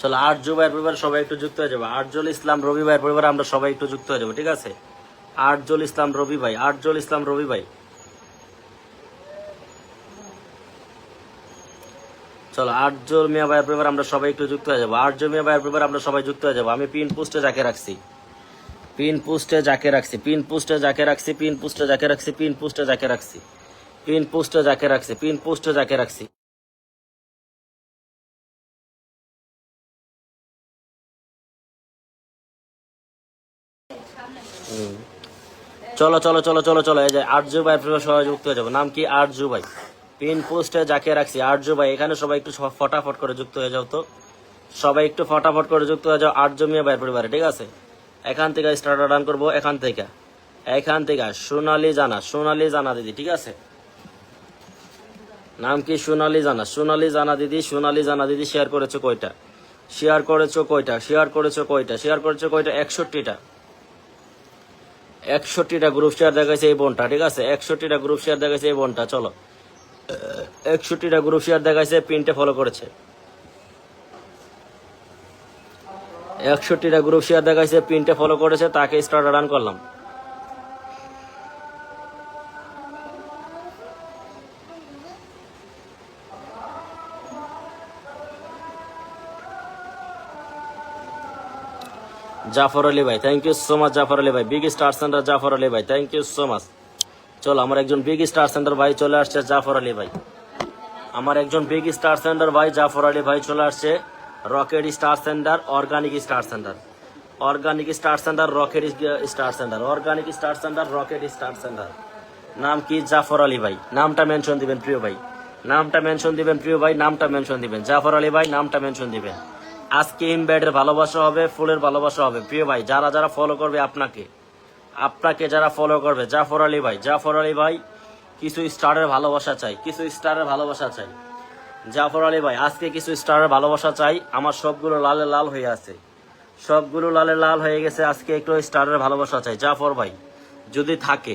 চলো আরজু ভাইয়ের পরিবার সবাই একটু যুক্ত হয়ে যাবো, আরজুল ইসলাম রবি ভাইয়ের পরিবারে আমরা সবাই একটু যুক্ত হয়ে যাবো, ঠিক আছে? আরজুল ইসলাম রবি ভাই, আরজুল ইসলাম রবি ভাই, চলো আরজুল মিয়া ভাইয়ের পরিবার আমরা সবাই একটু যুক্ত হয়ে যাবো, আরজুল মিয়া ভাইয়ের পরিবার আমরা সবাই যুক্ত হয়ে যাবো। আমি পিন পোস্টে যাকে রাখছি, পিন পোস্টে যাকে রাখছি, পিন পোস্টে যাকে রাখছি, পিন পোস্টে যাকে রাখছি, পিন পোস্টে যাকে রাখছি, পিন পোস্টে যাকে রাখছি, পিন পোস্টে যাকে রাখছি। চলো চলো চলো চলো চলো, এই যে আরজু ভাই সবাই যুক্ত হয়ে যাবো। নাম কি? আরজু ভাই। পিন পোস্টে যাকে রাখছি আরজু ভাই, এখানে সবাই একটু ফটাফট করে যুক্ত হয়ে যাও তো, সবাই একটু ফটাফট করে যুক্ত হয়ে যাও আরজু মিয়া ভাই পরিবারে, ঠিক আছে? এখান থেকে স্টার্টার রান করবো, এখান থেকে সোনালি জানা, সোনালি জানা দিদি, ঠিক আছে? নাম কি? সোনালি জানা, সোনালি জানা দিদি, সোনালি জানা দিদি। শেয়ার করেছো কয়টা? শেয়ার করেছো কয়টা? শেয়ার করেছো কয়টা? শেয়ার করেছো কয়টা? 61টা, 61টা গ্রুপ শেয়ার দেখাইছে এই বোনটা, ঠিক আছে? 61টা গ্রুপ শেয়ার দেখাইছে এই বোনটা। চলো 61টা গ্রুপ শেয়ার দেখাইছে, পিনটে ফলো করেছে। 61টা গ্রুপ শেয়ার দেখাইছে, পিনটে ফলো করেছে, তাকে স্টার্ট রান করলাম। জাফর আলী ভাই, thank you so much. Zafar Ali ভাই, big star centre Zafar Ali ভাই, থ্যাংক ইউ সো মাচ। চলো আমার একজন বিগ স্টার সেন্টার ভাই চলে আসছে, জাফর আলী ভাই। আমার একজন বিগ স্টার সেন্টার ভাই জাফর আলী ভাই চলে আসছে। Rocket star centre, organic star centre, organic star centre, rocket star centre, organic star centre, rocket star centre. নাম কি? জাফর আলী ভাই। নামটা মেনশন দিবেন প্রিয় ভাই, নামটা মেনশন দিবেন প্রিয় ভাই, নামটা মেনশন দিবেন। জাফর আলী ভাই নামটা মেনশন দিবেন। আজকে ইমব্যাডের ভালোবাসা হবে, ফুলের ভালোবাসা হবে প্রিয় ভাই। যারা যারা ফলো করবে আপনাকে, আপনাকে যারা ফলো করবে, জাফর আলী ভাই, জাফর আলী ভাই কিছু স্টারের ভালোবাসা চাই, কিছু স্টারের ভালোবাসা চাই। জাফর আলী ভাই আজকে কিছু স্টারের ভালোবাসা চাই। আমার সবগুলো লালে লাল হয়ে আছে, সবগুলো লালে লাল হয়ে গেছে, আজকে একটু স্টারের ভালোবাসা চাই। জাফর ভাই যদি থাকে,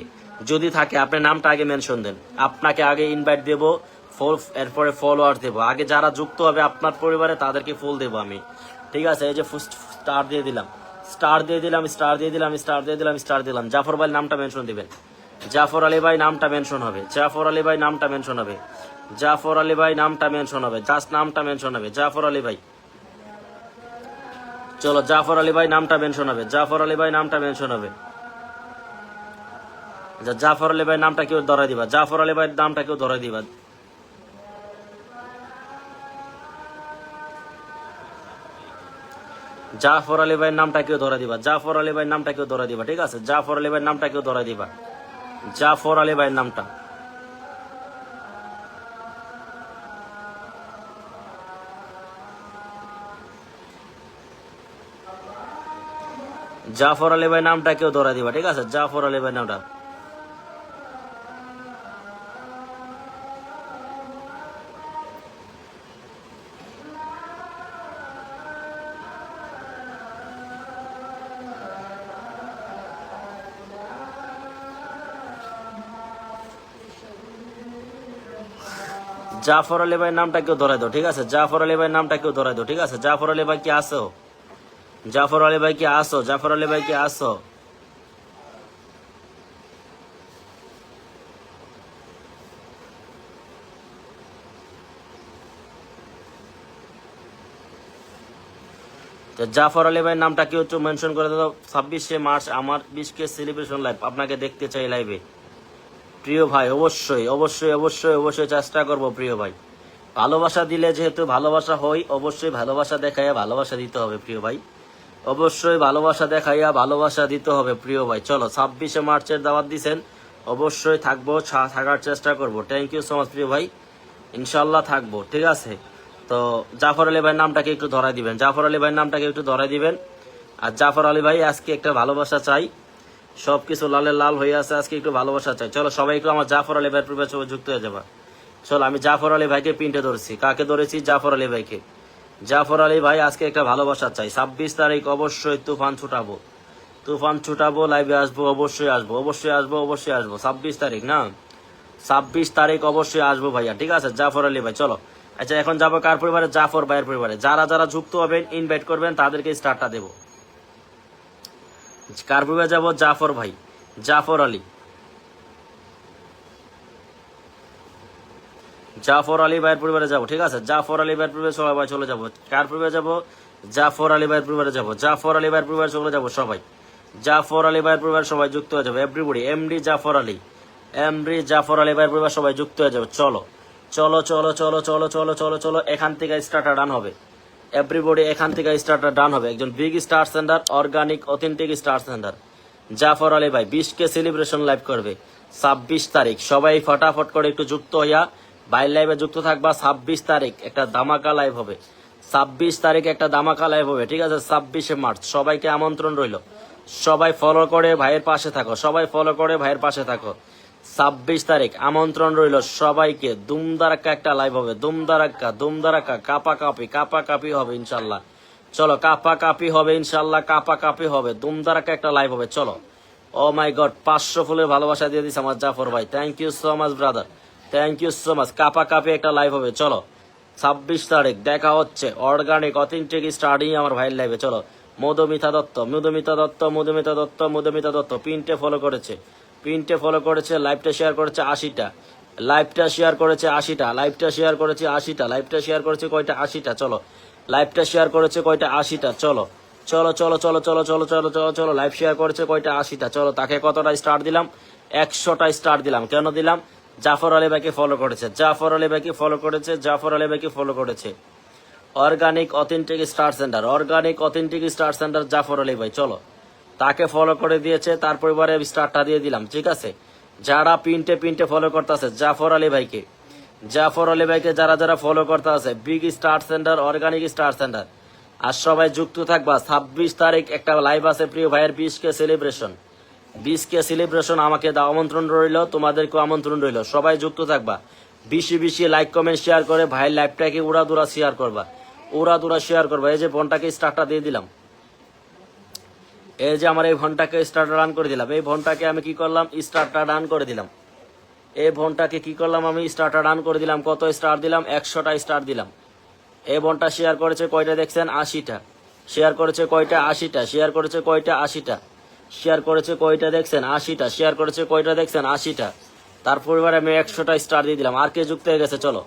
যদি থাকে আপনার নামটা আগে মেনশন দেন, আপনাকে আগে ইনভাইট দেবো, এরপরে ফলোয়ার দেবো। আগে যারা যুক্ত হবে আপনার পরিবারে তাদেরকে ফুল দেবো আমি, ঠিক আছে? এই যে স্টার দিয়ে দিলাম, স্টার দিয়ে দিলাম, স্টার দিয়ে দিলাম, স্টার দিয়ে দিলাম, স্টার দিলাম। জাফর ভাই নামটা মেনশন দিবেন, জাফর আলী ভাই নামটা মেনশন হবে, জাফর আলী ভাই নামটা মেনশন হবে, জাফর আলী ভাই নামটা মেনশন হবে, জাস্ট নামটা মেনশন হবে জাফর আলী ভাই। চলো জাফর আলী ভাই নামটা মেনশন হবে, জাফর আলী ভাই নামটা মেনশন হবে। জাফর আলী ভাই নামটা কেউ ধরাই দিবা, জাফর আলী ভাই নামটা কেউ ধরাই দিবা। জাফর আলী ভাইয়ের নামটা কেউ ধরা দিবা, জাফর আলী ভাইয়ের নামটা কেউ ধরা দিবা, ঠিক আছে? জাফর আলী ভাইয়ের নামটা কেউ ধরা দিবা, জাফর আলী ভাইয়ের নামটা। জাফর আলী ভাই নামটা কেউ ধরা দিবা, ঠিক আছে? জাফর আলী ভাই নামটা। জাফর আলী ভাই নামটা কেউ ধরাই দাও, ঠিক আছে? জাফর আলী ভাই নামটা কেউ ধরাই দাও, ঠিক আছে? জাফর আলী ভাই কি আসো? জাফর আলী ভাই কি আসো? জাফর আলী ভাই কি আসো? জাফর আলী ভাইয়ের নামটা কেউ একটু মেনশন করে দাও। 26শে মার্চ আমার 20K সেলিব্রেশন লাইভ, আপনাকে দেখতে চাই লাইভে প্রিয় ভাই। অবশ্যই অবশ্যই অবশ্যই অবশ্যই চেষ্টা করব প্রিয় ভাই। ভালোবাসা দিলে যেহেতু ভালোবাসা হই, অবশ্যই ভালোবাসা দেখাইয়া ভালোবাসা দিতে হবে প্রিয় ভাই, অবশ্যই ভালোবাসা দেখাইয়া ভালোবাসা দিতে হবে প্রিয় ভাই। চলো 26শে মার্চের দাওয়াত দিছেন, অবশ্যই থাকবো, থাকার চেষ্টা করব। থ্যাংক ইউ সো মাচ প্রিয় ভাই, ইনশাল্লাহ থাকবো, ঠিক আছে? তো জাফর আলী ভাইয়ের নামটাকে একটু ধরাই দিবেন, জাফর আলী ভাইয়ের নামটাকে একটু ধরাই দিবেন। আর জাফর আলী ভাই আজকে একটা ভালোবাসা চাই, সবকিছু লালে লাল হয়ে আছে, আজকে একটু ভালোবাসা চাই। চলো সবাই একটু আমার জাফর আলী ভাইয়ের পরিবার সবাই যুক্ত হয়ে যাবা। চলো আমি জাফর আলী ভাইকে পিনটে ধরছি, কাকে ধরেছি? জাফর আলী ভাইকে। জাফর আলী ভাই আজকে একটা ভালোবাসা চাই। 26 তারিখ অবশ্যই তুফান ছুটাবো, তুফান ছুটাবো, লাইভে আসবো, অবশ্যই আসবো, অবশ্যই আসবো, অবশ্যই আসবো। 26 তারিখ না, 26 তারিখ অবশ্যই আসবো ভাইয়া, ঠিক আছে? জাফর আলী ভাই চলো আচ্ছা এখন যাবো কার পরিবারে? জাফর ভাইয়ের পরিবারে। যারা যারা যুক্ত হবেন ইনভাইট করবেন তাদেরকে স্টারটা দেব। কার পরিবারে যাবো? জাফর ভাই, জাফর আলী, জাফর আলী ভাইয়ের পরিবারে যাবো। ঠিক আছে, জাফর আলী ভাইয়ের পরিবারে সবাই চলে যাবো। কার পরিবারে যাবো? জাফর আলী ভাইয়ের পরিবারে যাবো। জাফর আলী ভাইয়ের পরিবারে চলে যাবো সবাই। জাফর আলী ভাইয়ের পরিবার সবাই যুক্ত হয়ে যাবে। Everybody, MD Jafar Ali, MD Jafar Ali ভাইয়ের পরিবার সবাই যুক্ত হয়ে যাবে। চলো চলো চলো চলো চলো চলো চলো চলো, এখান থেকে স্টার্টার ডান হবে। এভরিবডি এখান থেকে স্টার্টার ডান হবে। একজন big star centre, organic authentic star centre Zafar Ali ভাই 20K সেলিব্রেশন লাইভ করবে 26 তারিখ। সবাই ফটাফট করে একটু যুক্ত হইয়া বাইর লাইভে যুক্ত থাকবা। 26 তারিখ একটা ধামাকা লাইভ হবে। 26 তারিখ একটা ধামাকা লাইভ হবে। ঠিক আছে, 26শে মার্চ। সবাইকে আমন্ত্রণ রইল। সবাই ফলো করে ভাইয়ের পাশে থাকো, সবাই ফলো করে ভাইয়ের পাশে থাকো। 26 তারিখ আমন্ত্রণ রইল সবাইকে। দুমদারাক্কা একটা লাইভ হবে। দুমদারাক্কা দুমদারাক্কা, কাপা কাপি হবে ইনশাল্লাহ। চলো কাপা কাপি হবে ইনশাল্লাহ, কাপা কাপি হবে। দুমদারাক্কা একটা লাইভ হবে। চলো। ও মাই গড, 500 ফুলের ভালোবাসা দিয়ে দিস আমার জাফর ভাই। Thank you so much brother, thank you so much. কাপা কাপি একটা লাইভ হবে। চলো 26 তারিখ দেখা হচ্ছে অর্গানিক অথেন্টিক স্টাডি আমার ভাইয়ের লাইভে। চলো। মধুমিতা দত্ত, মধুমিতা দত্ত, মধুমিতা দত্ত, মধুমিতা দত্ত পিনটে ফলো করেছে, পিনটে ফলো করেছে। লাইভটা শেয়ার করেছে 80টা, লাইভটা শেয়ার করেছে 80টা, লাইভটা শেয়ার করেছে 80টা, লাইভটা শেয়ার করেছে কয়টা? 80টা। চলো লাইভটা শেয়ার করেছে কয়টা? 80টা। চলো চলো চলো চলো চলো চলো চলো চলো চলো, লাইভ শেয়ার করেছে কয়টা? 80টা। চলো তাকে কতটা স্টার দিলাম? 100টা স্টার দিলাম। কেন দিলাম? জাফর আলী ভাইকে ফলো করেছে, জাফর আলী ভাইকে ফলো করেছে, জাফর আলী ভাইকে ফলো করেছে। Organic authentic star centre, organic authentic star centre Zafar Ali ভাই। চলো তাকে ফলো করে দিয়েছে, তার পরিবারে স্টারটা দিয়ে দিলাম। ঠিক আছে, যারা পিনটে ফলো করতে আছে জাফর আলী ভাইকে, জাফর আলী ভাইকে যারা যারা ফলো করতে আছে, big star centre, organic star centre. আর সবাই যুক্ত থাকবা। 26 তারিখ একটা লাইভ আছে প্রিয় ভাইয়ের 20K সেলিব্রেশন, 20K সেলিব্রেশন। আমাকে দাও, আমন্ত্রণ রইল, তোমাদেরকেও আমন্ত্রণ রইল। সবাই যুক্ত থাকবা। বেশি বেশি লাইক কমেন্ট শেয়ার করে ভাইয়ের লাইভটাকে উড়াদুরা শেয়ার করবা, উড়াদুরা শেয়ার করবা। এই যে বোনটাকে স্টারটা দিয়ে দিলাম, এই যে আমার এই ফোনটাকে স্টারটা ডান করে দিলাম। এই ফোনটাকে আমি কি করলাম? স্টারটা ডান করে দিলাম। এই ফোনটাকে কি করলাম? আমি স্টারটা ডান করে দিলাম। কত স্টার দিলাম? 100টা স্টার দিলাম। এই ফোনটা শেয়ার করেছে কয়টা দেখছেন? 80টা। শেয়ার করেছে কয়টা? 80টা। শেয়ার করেছে কয়টা? 80টা। শেয়ার করেছে কয়টা দেখছেন? 80টা। শেয়ার করেছে কয়টা দেখছেন? 80টা। তার পরিবারে আমি 100টা স্টার দিয়ে দিলাম। আর কে যুক্ত হয়ে গেছে? চলো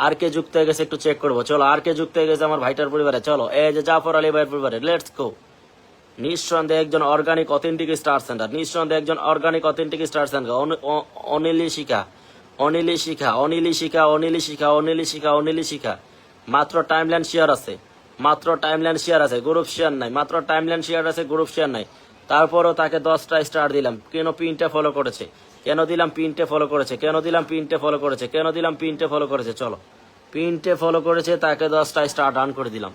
আর কে যুক্ত হয়ে গেছে একটু চেক করবো। চলো আর কে যুক্ত হয়ে গেছে আমার ভাইটার পরিবারে? চলো এই যে জাফর আলী ভাইয়ের পরিবারে। Let's go. নিঃসন্দেহে একজন অর্গানিক অথেন্টিক স্টার সেন্টার, নিঃসন্দেহে একজন অর্গানিক অথেন্টিক স্টার সেন্টার। অনিলি শিখা, অনিলি শিখা, অনিলি শিখা, অনিলি শিখা, অনিলি শিখা, অনিলি শিখা। মাত্র টাইমলাইন শেয়ার আছে, মাত্র টাইমলাইন শেয়ার আছে, গ্রুপ শেয়ার নাই। মাত্র টাইমলাইন শেয়ার আছে, গ্রুপ শেয়ার নাই। তারপরও তাকে 10টা স্টার দিলাম। কেন? পিনটে ফলো করেছে। কেন দিলাম? পিনটে ফলো করেছে। কেন দিলাম? পিনটে ফলো করেছে। কেন দিলাম? পিনটে ফলো করেছে। চলো পিনটে ফলো করেছে, তাকে 10টা স্টার ডান করে দিলাম।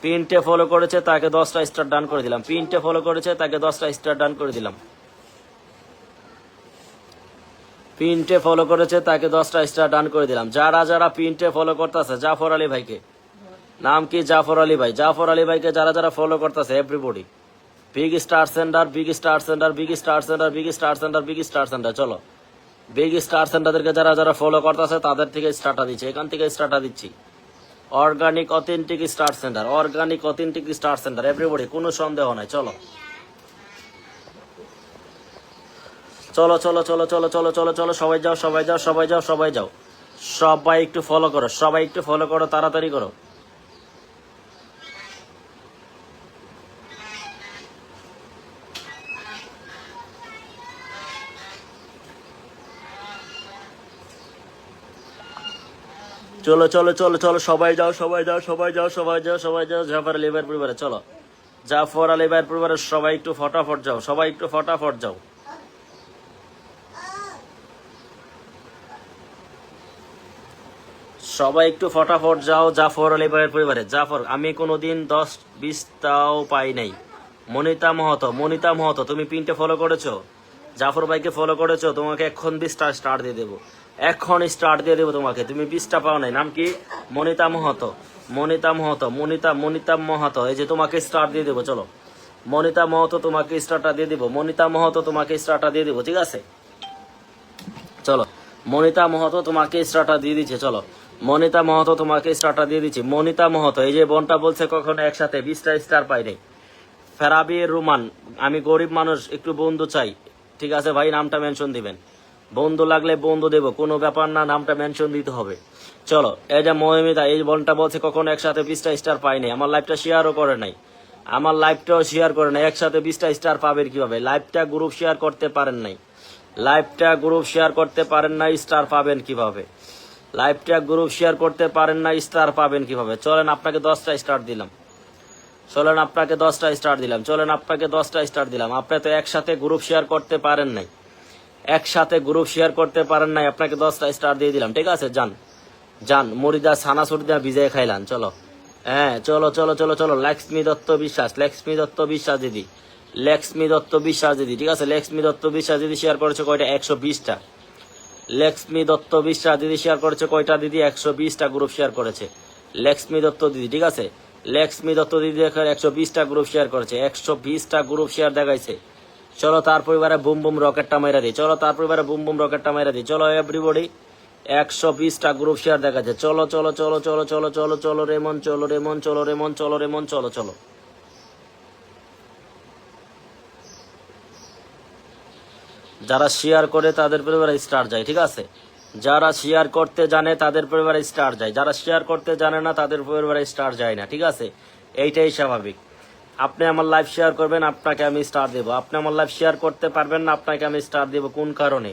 পিনটে ফলো করেছে, তাকে 10টা স্টার ডান করে দিলাম। পিনটে ফলো করেছে, তাকে 10টা স্টার ডান করে দিলাম। পিনটে ফলো করেছে, তাকে 10টা স্টার ডান করে দিলাম। যারা যারা পিনটে ফলো করতেছে জাফর আলী ভাইকে, নাম কি? জাফর আলী ভাই। জাফর আলী ভাইকে যারা যারা ফলো করতেছে everybody, big star centre, big star centre, big star centre, big star centre, big star centre. চলো বিগ স্টার সেন্টারদেরকে যারা যারা ফলো করতেছে তাদের থেকে স্টারটা দিচ্ছি, এখান থেকে স্টারটা দিচ্ছি। Organic authentic star centre, organic authentic star centre everybody, কোনো সন্দেহ নাই। চলো চলো চলো চলো চলো চলো চলো চলো, সবাই যাও, সবাই যাও, সবাই যাও, সবাই যাও। সবাই একটু ফলো করো, সবাই একটু ফলো করো, তাড়াতাড়ি করো। চলো চলো চলো চলো, সবাই যাও, সবাই যাও, সবাই যাও, সবাই যাও, সবাই যাও। জাফর আলী ভাইয়ের পরিবারে চলো, জাফর আলী ভাইয়ের পরিবারে সবাই একটু ফটাফট যাও, সবাই একটু ফটাফট যাও। সবাই একটু ফটাফট যাও জাফর আলী ভাইয়ের পরিবারে। জাফর, আমি কোনোদিন 10-20টাও পাই নাই। মনিতা মাহাতো, মনিতা মাহাতো তুমি পিনটে ফলো করেছো, জাফর ভাইকে ফলো করেছো, তোমাকে এখন 20টা স্টার দিয়ে দেবো, এখন স্টার দিয়ে দেবো তোমাকে। তুমি 20টা পাও নাই। নাম কি? মনিতা মাহাতো, মনিতা মাহাতো, মনিতা মাহাতো। এই যে তোমাকে স্টার দিয়ে দেবো। চলো মনিতা মাহাতো, তোমাকে স্টারটা দিয়ে দিব। মনিতা মাহাতো, তোমাকে স্টারটা দিয়ে দিব। ঠিক আছে, চলো মনিতা মাহাতো তোমাকে স্টারটা দিয়ে দিচ্ছে। চলো মনিতা মহতো তোমাকে স্টারটা দিয়ে দিচ্ছি। মনিতা মহতো, এই যে বোনটা বলছে কখনো একসাথে 20টা স্টার পাই নাই। ফেরাবি রুমান, আমি গরিব মানুষ, একটু বন্ধু চাই। ঠিক আছে ভাই, নামটা মেনশন দিবেন। বন্ধু লাগলে বন্ধু দেব, কোনো ব্যাপার না, নামটা মেনশন দিতে হবে। চলো, এই যে মহিমিতা, এই বোনটা বলছে কখনো একসাথে 20টা স্টার পাই নাই। আমার লাইভটা শেয়ারও করে নাই, আমার লাইভটাও শেয়ার করে নাই। একসাথে 20টা স্টার পাবেন কিভাবে? লাইভটা গ্রুপ শেয়ার করতে পারেন নাই, লাইভটা গ্রুপ শেয়ার করতে পারেন নাই, স্টার পাবেন কিভাবে? লাইভটা গ্রুপ শেয়ার করতে পারেন না, স্টার পাবেন কিভাবে? চলেন আপনাকে 10টা স্টার দিলাম, চলেন আপনাকে 10টা স্টার দিলাম, চলেন আপনাকে 10টা স্টার দিলাম। আপনি তো একসাথে গ্রুপ শেয়ার করতে পারেন নাই, একসাথে গ্রুপ শেয়ার করতে পারেন নাই, আপনাকে 10টা স্টার দিয়ে দিলাম। ঠিক আছে, যান যান, মরিদা ছানা সুরিদা বিজয় খাইলান। চলো, হ্যাঁ চলো চলো চলো চলো। লক্ষ্মী দত্ত বিশ্বাস, লক্ষ্মী দত্ত বিশ্বাস দিদি, লক্ষ্মী দত্ত বিশ্বাস দিদি। ঠিক আছে, লক্ষ্মী দত্ত বিশ্বাস দিদি শেয়ার করেছে কয়টা? 120টা। লক্ষ্মী দত্ত বিশ্বাস দিদি শেয়ার করেছে কয়টা দিদি? 120টা গ্রুপ শেয়ার করেছে লক্ষ্মী দত্ত দিদি। ঠিক আছে, লক্ষ্মী দত্ত দিদি 120টা গ্রুপ শেয়ার করেছে, 120টা গ্রুপ শেয়ার দেখাইছে। চলো তার পরিবারে বুম বুম রকেটটা মাইরা দিই, চলো তার পরিবারে বুম বুম রকেটটা মাইরা দিই। চলো এভরিবডি, 120টা গ্রুপ শেয়ার দেখাচ্ছে। চলো চলো চলো চলো চলো চলো চলো রেমন, চলো রেমন, চলো রেমন, চলো রেমন, চলো চলো। যারা শেয়ার করে তাদের পরিবারে স্টার যায়। ঠিক আছে, যারা শেয়ার করতে জানে তাদের পরিবারে স্টার যায়, যারা শেয়ার করতে জানে না তাদের পরিবারে স্টার যায় না। ঠিক আছে, এইটাই স্বাভাবিক। আপনি আমার লাইভ শেয়ার করবেন, আপনাকে আমি স্টার দেবো। আপনি আমার লাইভ শেয়ার করতে পারবেন না, আপনাকে আমি স্টার দেবো কোন কারণে?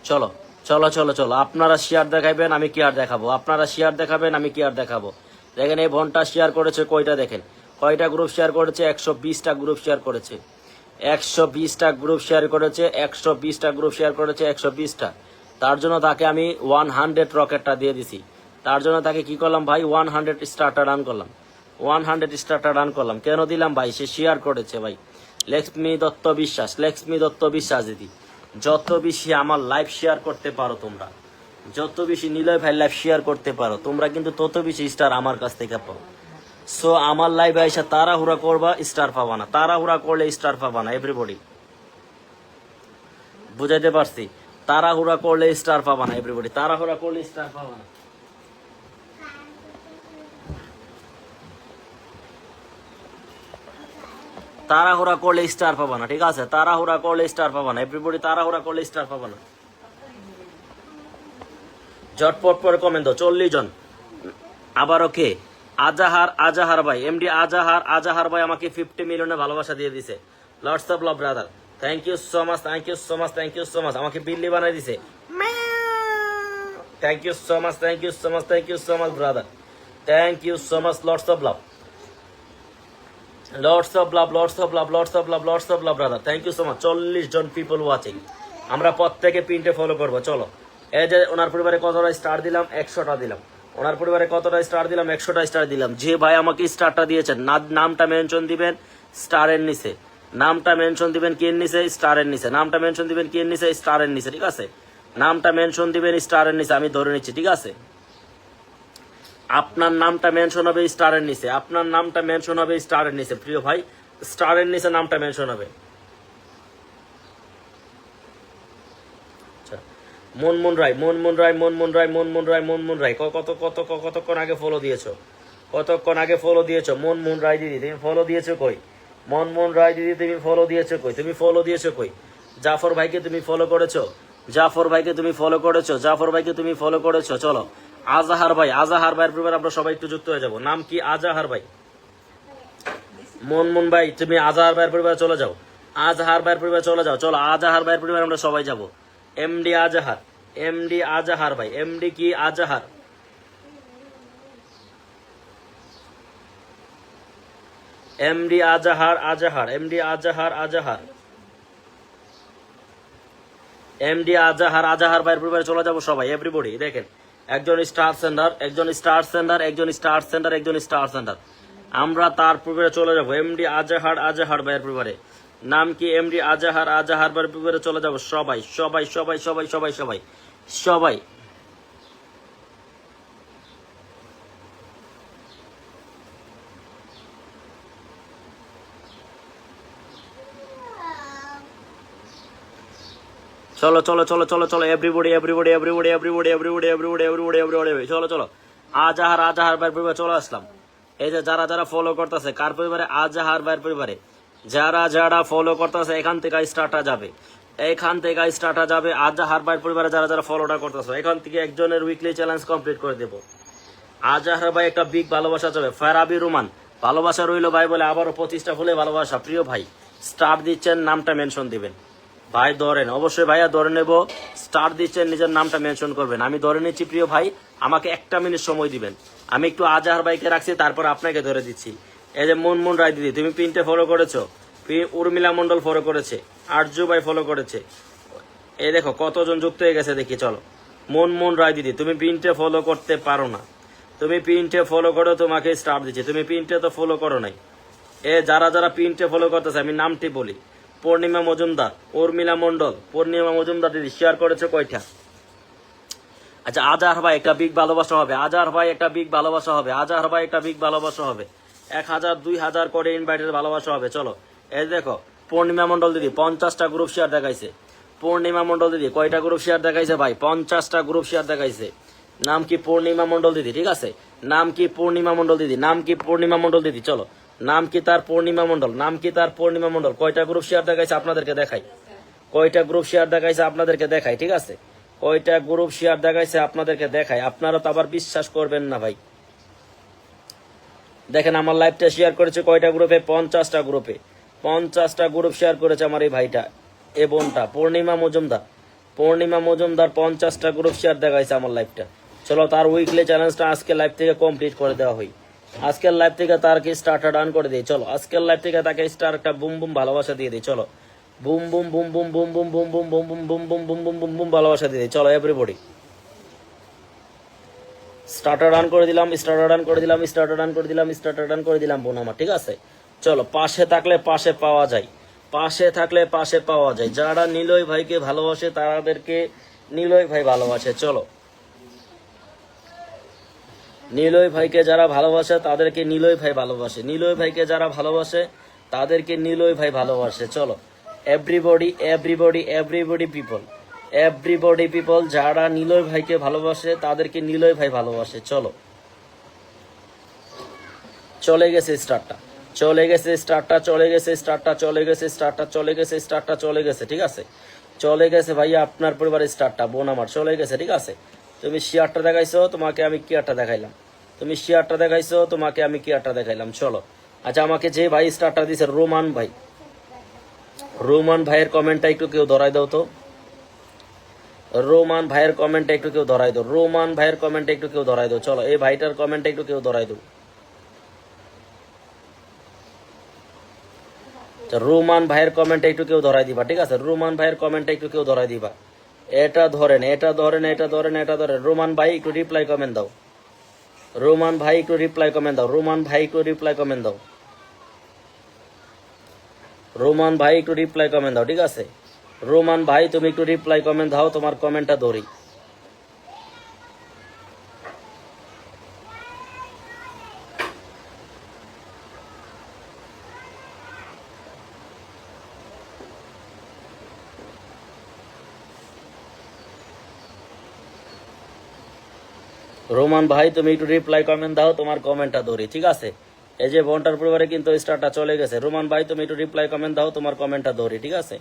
চলো চলো চলো চলো, আপনারা শেয়ার দেখাবেন, আমি কি আর দেখাবো? আপনারা শেয়ার দেখাবেন, আমি কি আর দেখাবো? দেখেন এই বোনটা শেয়ার করেছে কয়টা, দেখেন কয়টা গ্রুপ শেয়ার করেছে? 120টা গ্রুপ শেয়ার করেছে, 120টা গ্রুপ শেয়ার করেছে, 120টা গ্রুপ শেয়ার করেছে, 120টা। তার জন্য তাকে আমি 100 রকেটটা দিয়ে দিছি। তার জন্য তাকে কি করলাম ভাই? 100 স্টারটা রান করলাম, 100 স্টারটা রান করলাম। কেন দিলাম ভাই? সে শেয়ার করেছে ভাই। লক্ষ্মী দত্ত বিশ্বাস, লক্ষ্মী দত্ত বিশ্বাস দিদি, যত বেশি আমার লাইভ শেয়ার করতে পারো তোমরা, যত বেশি নিলয় ভাই লাইভ শেয়ার করতে পারো তোমরা, কিন্তু তত বেশি স্টার আমার কাছ থেকে পাও। সো আমার লাইভে এসে তাড়াহুড়া করবা, স্টার পাবা না। তাড়াহুড়া করলে স্টার পাবা না এভরিবডি, বুঝাইতে পারছি? তাড়াহুড়া করলে স্টার পাবা না এভরিবডি, তাড়াহুড়া করলে স্টার পাবা না। তাড়াহুড়া করলে স্টার পাবা না। ঠিক আছে, তাড়াহুড়া করলে স্টার পাবা না এভরিবডি, তাড়াহুড়া করলে স্টার পাবা না। ঝটপট করে কমেন্ট দাও। 40 জন। আবারও কে? আজাহার, আজাহার ভাই, এমডি আজাহার, আজাহার ভাই আমাকে 50 মিলিয়নের ভালোবাসা দিয়ে দিছে। Lots of love brother, thank you so much, thank you so much, thank you so much. আমাকে বিল্লি বানাই দিছে। Thank you so much, thank you so much, thank you so much brother, thank you so much. Lots of love, lots of love, lots of love, lots of love, lots of love brother, thank you so much. 40 জন people watching. আমরা প্রত্যেকে পিনটে follow করবো। চলো, এই যে ওনার পরিবারে কতটা star দিলাম? 100টা দিলাম। ওনার পরিবারে কতটা স্টার দিলাম? 100টা স্টার দিলাম। যে ভাই আমাকে স্টারটা দিয়েছেন, নামটা মেনশন দিবেন স্টারের নিচে, নামটা মেনশন দিবেন কি এর নিচে? স্টারের নিচে। নামটা মেনশন দিবেন কি এর নিচে? স্টারের নিচে। ঠিক আছে, নামটা মেনশন দিবেন স্টারের নিচে, আমি ধরে নিচ্ছি। ঠিক আছে, আপনার নামটা মেনশন হবে স্টারের নিচে, আপনার নামটা মেনশন হবে স্টারের নিচে। প্রিয় ভাই, স্টারের নিচে নামটা মেনশন হবে। মনমুন রায়, মনমুন রায়, মনমুন রায়, মনমুন রায়, মনমুন রায়, কতক্ষণ আগে ফলো দিয়েছো? কতক্ষণ আগে ফলো দিয়েছো? মনমুন রায় দিদি তুমি ফলো দিয়েছো কই? মনমুন রায় দিদি তুমি ফলো দিয়েছো কই? তুমি ফলো দিয়েছো কই? জাফর ভাইকে তুমি ফলো করেছো? জাফর ভাইকে তুমি ফলো করেছো? জাফর ভাইকে তুমি ফলো করেছো? চলো, আজাহার ভাই, আজাহার ভাইয়ের পরিবার আমরা সবাই একটু যুক্ত হয়ে যাবো। নাম কি? আজাহার ভাই। মনমুন ভাই তুমি আজাহার ভাইয়ের পরিবারে চলে যাও, আজাহার ভাইয়ের পরিবারে চলে যাও। চলো, আজাহার ভাইয়ের পরিবারে আমরা সবাই যাবো। এমডি আজাহার, এমডি আজাহার ভাই, এমডি কি? Azhar, MD Azhar, Azhar, MD Azhar, Azhar, MD Azhar, Azhar ভাইয়ের পরিবারে চলে যাবো সবাই এভরিবডি। দেখেন, একজন স্টার সেন্টার, একজন স্টার সেন্টার, একজন স্টার সেন্টার, একজন স্টার সেন্টার। আমরা তার পরিবারে চলে যাবো। এমডি আজাহার, আজাহার ভাইয়ের পরিবারে। নাম কি? এমডি আজাহার, আজাহার ভাইয়ের পরিবারে চলে যাবো সবাই, সবাই, সবাই, সবাই, সবাই, সবাই, সবাই। চলো চলো চলো চলো চলো everybody everybody everybody everybody everybody everybody everybody everybody চলো চলো আজাহার ভাইয়ের পরিবারে চলে আসলাম। এই যে যারা যারা ফলো করতেছে কার পরিবারে, আজাহার ভাইয়ের পরিবারে যারা যারা ফলো করতেছে এখান থেকে স্টার্টটা যাবে, এখান থেকে স্টার্টটা যাবে। আজাহার ভাইয়ের পরিবারে যারা যারা ফলোটা করতেছে এখান থেকে একজনের উইকলি চ্যালেঞ্জ কমপ্লিট করে দেবো। আজাহার ভাই একটা বিগ ভালোবাসা যাবে। ফেরাবি রোমান ভালোবাসা রইল ভাই বলে আবারও 25টা ফুলে ভালোবাসা। প্রিয় ভাই স্টার দিচ্ছেন, নামটা মেনশন দিবেন ভাই, ধরেন অবশ্যই ভাইয়া ধরে নেব। স্টার দিচ্ছেন, নিজের নামটা মেনশন করবেন। আমি ধরে নিচ্ছি প্রিয় ভাই, আমাকে 1 মিনিট সময় দিবেন। আমি একটু আজাহার ভাইকে রাখছি, তারপর আপনাকে ধরে দিচ্ছি। এই যে মনমোহন রায় দিদি, তুমি পিনটে ফলো করেছো, উর্মিলা মন্ডল ফলো করেছে, আরজু ভাই ফলো করেছে। এই দেখো কতজন যুক্ত হয়ে গেছে দেখি। চলো মনমোহন রায় দিদি, তুমি পিনটে ফলো করতে পারো না, তুমি পিনটে ফলো করো, তোমাকে স্টার দিচ্ছি। তুমি পিনটে তো ফলো করো নাই। এ যারা যারা পিনটে ফলো করতেছে আমি নামটি বলি। পূর্ণিমা মজুমদার, উর্মিলা মন্ডল, পূর্ণিমা মজুমদার দিদি শেয়ার করেছে কয়টা? আচ্ছা আজাহার ভাই একটা বিগ ভালোবাসা হবে, আজাহার ভাই একটা বিগ ভালোবাসা হবে, আজাহার ভাই একটা বিগ ভালোবাসা হবে। 1000 2000 করে ইনভাইটের ভালোবাসা হবে। চলো এই দেখো পূর্ণিমা মন্ডল দিদি 50টা গ্রুপ শেয়ার দেখাইছে। পূর্ণিমা মন্ডল দিদি কয়টা গ্রুপ শেয়ার দেখাইছে ভাই? 50টা গ্রুপ শেয়ার দেখাইছে। নাম কি? পূর্ণিমা মন্ডল দিদি, ঠিক আছে। নাম কি? পূর্ণিমা মন্ডল দিদি, নাম কি? পূর্ণিমা মন্ডল দিদি। চলো নাম কি তার? পূর্ণিমা মন্ডল, নাম কি তার? পূর্ণিমা মন্ডল। কয়টা গ্রুপ শেয়ার দেখাইছে আপনাদেরকে দেখাই, কয়টা গ্রুপ শেয়ার দেখাইছে আপনাদেরকে দেখাই, ঠিক আছে। কয়টা গ্রুপ শেয়ার দেখাইছে আপনাদেরকে দেখাই, আপনারা তো আবার বিশ্বাস করবেন না ভাই। দেখেন আমার লাইভটা শেয়ার করেছে কয়টা গ্রুপে? 50টা গ্রুপে। 50টা গ্রুপ শেয়ার করেছে আমার এই ভাইটা, এ বোনটা পূর্ণিমা মজুমদার। পূর্ণিমা মজুমদার 50টা গ্রুপ শেয়ার দেখাইছে আমার লাইভটা। চলো তার উইকলি চ্যালেঞ্জটা আজকে লাইভ থেকে কমপ্লিট করে দেওয়া হয়। আজকের লাইভ থেকে তার কি স্টার্টার ডান করে দিই। চলো আজকের লাইভ থেকে তাকে স্টার একটা বুম বুম ভালোবাসা দিয়ে দিই। চলো boom boom boom boom boom boom boom boom boom boom boom boom boom boom boom boom ভালোবাসা দিয়ে দিই। চলো এভরিবডি স্টার্টার রান করে দিলাম, স্টার্টার রান করে দিলাম, স্টার্টার রান করে দিলাম, স্টার্টার রান করে দিলাম বোন আমার, ঠিক আছে। চলো পাশে থাকলে পাশে পাওয়া যায়, পাশে থাকলে পাশে পাওয়া যায়। যারা নিলয় ভাইকে ভালোবাসে তাদেরকে নিলয় ভাই ভালোবাসে। চলো নিলয় ভাইকে যারা ভালোবাসে তাদেরকে নিলয় ভাই ভালোবাসে, নিলয় ভাইকে যারা ভালোবাসে তাদেরকে নিলয় ভাই ভালোবাসে। চলো everybody everybody everybody people, everybody people যারা নিলয় ভাইকে ভালোবাসে তাদেরকে নিলয় ভাই ভালোবাসে। চলো চলে গেছে স্টারটা, চলে গেছে স্টারটা, চলে গেছে স্টারটা, চলে গেছে স্টারটা, চলে গেছে স্টারটা, চলে গেছে, ঠিক আছে। চলে গেছে ভাইয়া আপনার পরিবারের স্টারটা বোন আমার, চলে গেছে, ঠিক আছে। তুমি শেয়ারটা দেখাইছো, তোমাকে আমি কেয়ারটা দেখাইলাম। তুমি শেয়ারটা দেখাইছো, তোমাকে আমি কেয়ারটা দেখাইলাম। চলো আচ্ছা আমাকে যে ভাই স্টারটা দিছে রোমান ভাই, রোমান ভাইয়ের কমেন্টটা একটু কেউ ধরাই দাও তো। রোমান ভাইয়ের কমেন্টটা একটু কেউ ধরাই দাও, রোমান ভাইয়ের কমেন্টটা একটু কেউ ধরাই দাও। চলো এই ভাইটার কমেন্টটা একটু কেউ ধরাই দাও। রোমান ভাইয়ের কমেন্টটা একটু কেউ ধরাই দিবা, ঠিক আছে। রোমান ভাইয়ের কমেন্টটা একটু কেউ ধরাই দিবা। এটা ধরেন, এটা ধরেন, এটা ধরেন, এটা ধরেন। রোমান ভাই একটু রিপ্লাই কমেন্ট দাও, রোমান ভাই একটু রিপ্লাই কমেন্ট দাও, রোমান ভাই একটু রিপ্লাই কমেন্ট দাও, রোমান ভাই একটু রিপ্লাই কমেন্ট দাও, ঠিক আছে। রোমান ভাই তুমি একটু রিপ্লাই কমেন্ট দাও, তোমার কমেন্টটা ধরি। রোমান ভাই তুমি একটু রিপ্লাই কমেন্ট দাও, তোমার কমেন্টটা ধরি, ঠিক আছে। এই যে বোনটার পরিবারে কিন্তু স্টারটা চলে গেছে। রোমান ভাই তুমি একটু রিপ্লাই কমেন্ট দাও, তোমার কমেন্টটা ধরি, ঠিক আছে।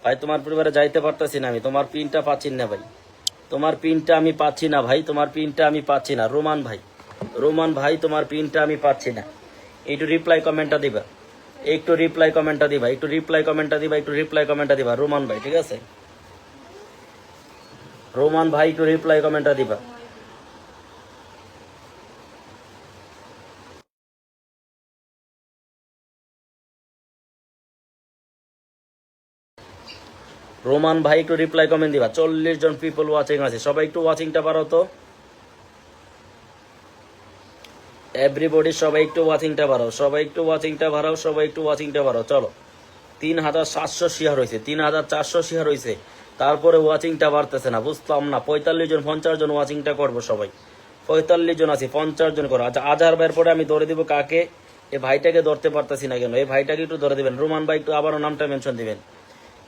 ভাই তোমার পরিবারে যাইতে পারতেছি না আমি, তোমার পিনটা পাচ্ছি না ভাই, তোমার পিনটা আমি পাচ্ছি না ভাই, তোমার পিনটা আমি পাচ্ছি না। রোমান ভাই, রোমান ভাই তোমার পিনটা আমি পাচ্ছি না। একটু রিপ্লাই কমেন্টটা দিবা, একটু রিপ্লাই কমেন্টটা দিবা, একটু রিপ্লাই কমেন্টটা দিবা, একটু রিপ্লাই কমেন্টটা দিবা রোমান ভাই, ঠিক আছে। রোমান ভাই একটু রিপ্লাই কমেন্টটা দিবা। রোমান ভাই একটু রিপ্লাই কমেন্ট দিবা। 40 জন পিপল ওয়াচিং আছে, সবাই একটু ওয়াচিংটা বাড়াও তো। এভরিবডি সবাই একটু ওয়াচিংটা বাড়াও, সবাই একটু ওয়াচিংটা বাড়াও, সবাই একটু ওয়াচিংটা বাড়াও। চলো 3700 শেয়ার হয়েছে, 3400 শেয়ার হয়েছে, তারপরে ওয়াচিংটা বাড়তেছে না, বুঝতাম না। 45 জন 50 জন ওয়াচিংটা করবো সবাই, 45 জন আছি, 50 জন করো। আচ্ছা আজহার ভাইয়ের পরে আমি ধরে দিব কাকে? এই ভাইটাকে ধরতে পারতেছি না কেন, এই ভাইটাকে একটু ধরে দিবেন। রোমান ভাই একটু আবারও নামটা মেনশন দিবেন,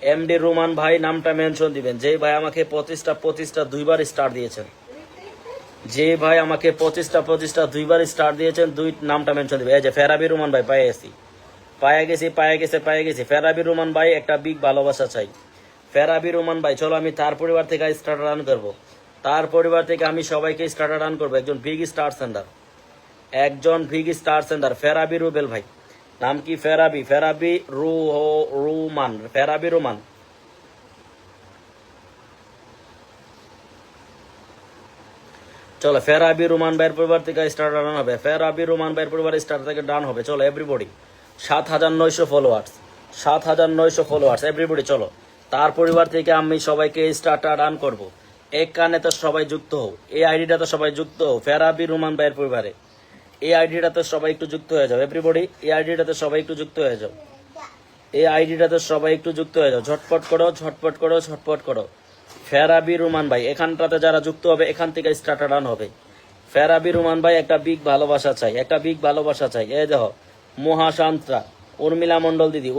এমডি রোমান ভাই নামটা মেনশন দিবেন, যে ভাই আমাকে পঁচিশটা দুইবার স্টার দিয়েছেন, যে ভাই আমাকে পঁচিশটা দুইবার স্টার দিয়েছেন, দুই নামটা মেনশন দিবেন। এই যে ফেরাবি রোমান ভাই, পায়ে গেছি। ফেরাবি রোমান ভাই একটা বিগ ভালোবাসা চাই। ফেরাবি রোমান ভাই চলো আমি তার পরিবার থেকে স্টার্টার রান করবো, তার পরিবার থেকে আমি সবাইকে স্টার্টার রান করবো। একজন বিগ স্টার সেন্টার, ফেরাবি রুবেল ভাই, নাম কি ফেরাবি রোমান। চলো ফেরাবি রোমান ভাইয়ের পরিবার থেকে স্টার্টার রান হবে, ফেরাবি রোমান ভাইয়ের পরিবার স্টার থেকে ডান হবে। চলো এভরিবডি 7,900 ফলোয়ার্স এভরিবডি, চলো তার পরিবার থেকে আমি সবাইকে স্টার্টার রান করব। এখানে তো সবাই যুক্ত হও, এই আইডিটা তো সবাই যুক্ত হও ফেরাবি রোমান ভাইয়ের পরিবারে, এই আইডিটাতে সবাই একটু যুক্ত হয়ে যাও এভরিবডি, এই আইডিটাতে সবাই একটু যুক্ত হয়ে যাও, ঝটপট করো। ফেরাবি রোমান ভাই এখানটাতে যারা যুক্ত হবে এখান থেকে স্টার্টার রান হবে। ফেরাবি রোমান ভাই একটা বিগ ভালোবাসা চাই। এই দেখো মহাশান্ত্রা উর্মিলা মন্ডল দিদি,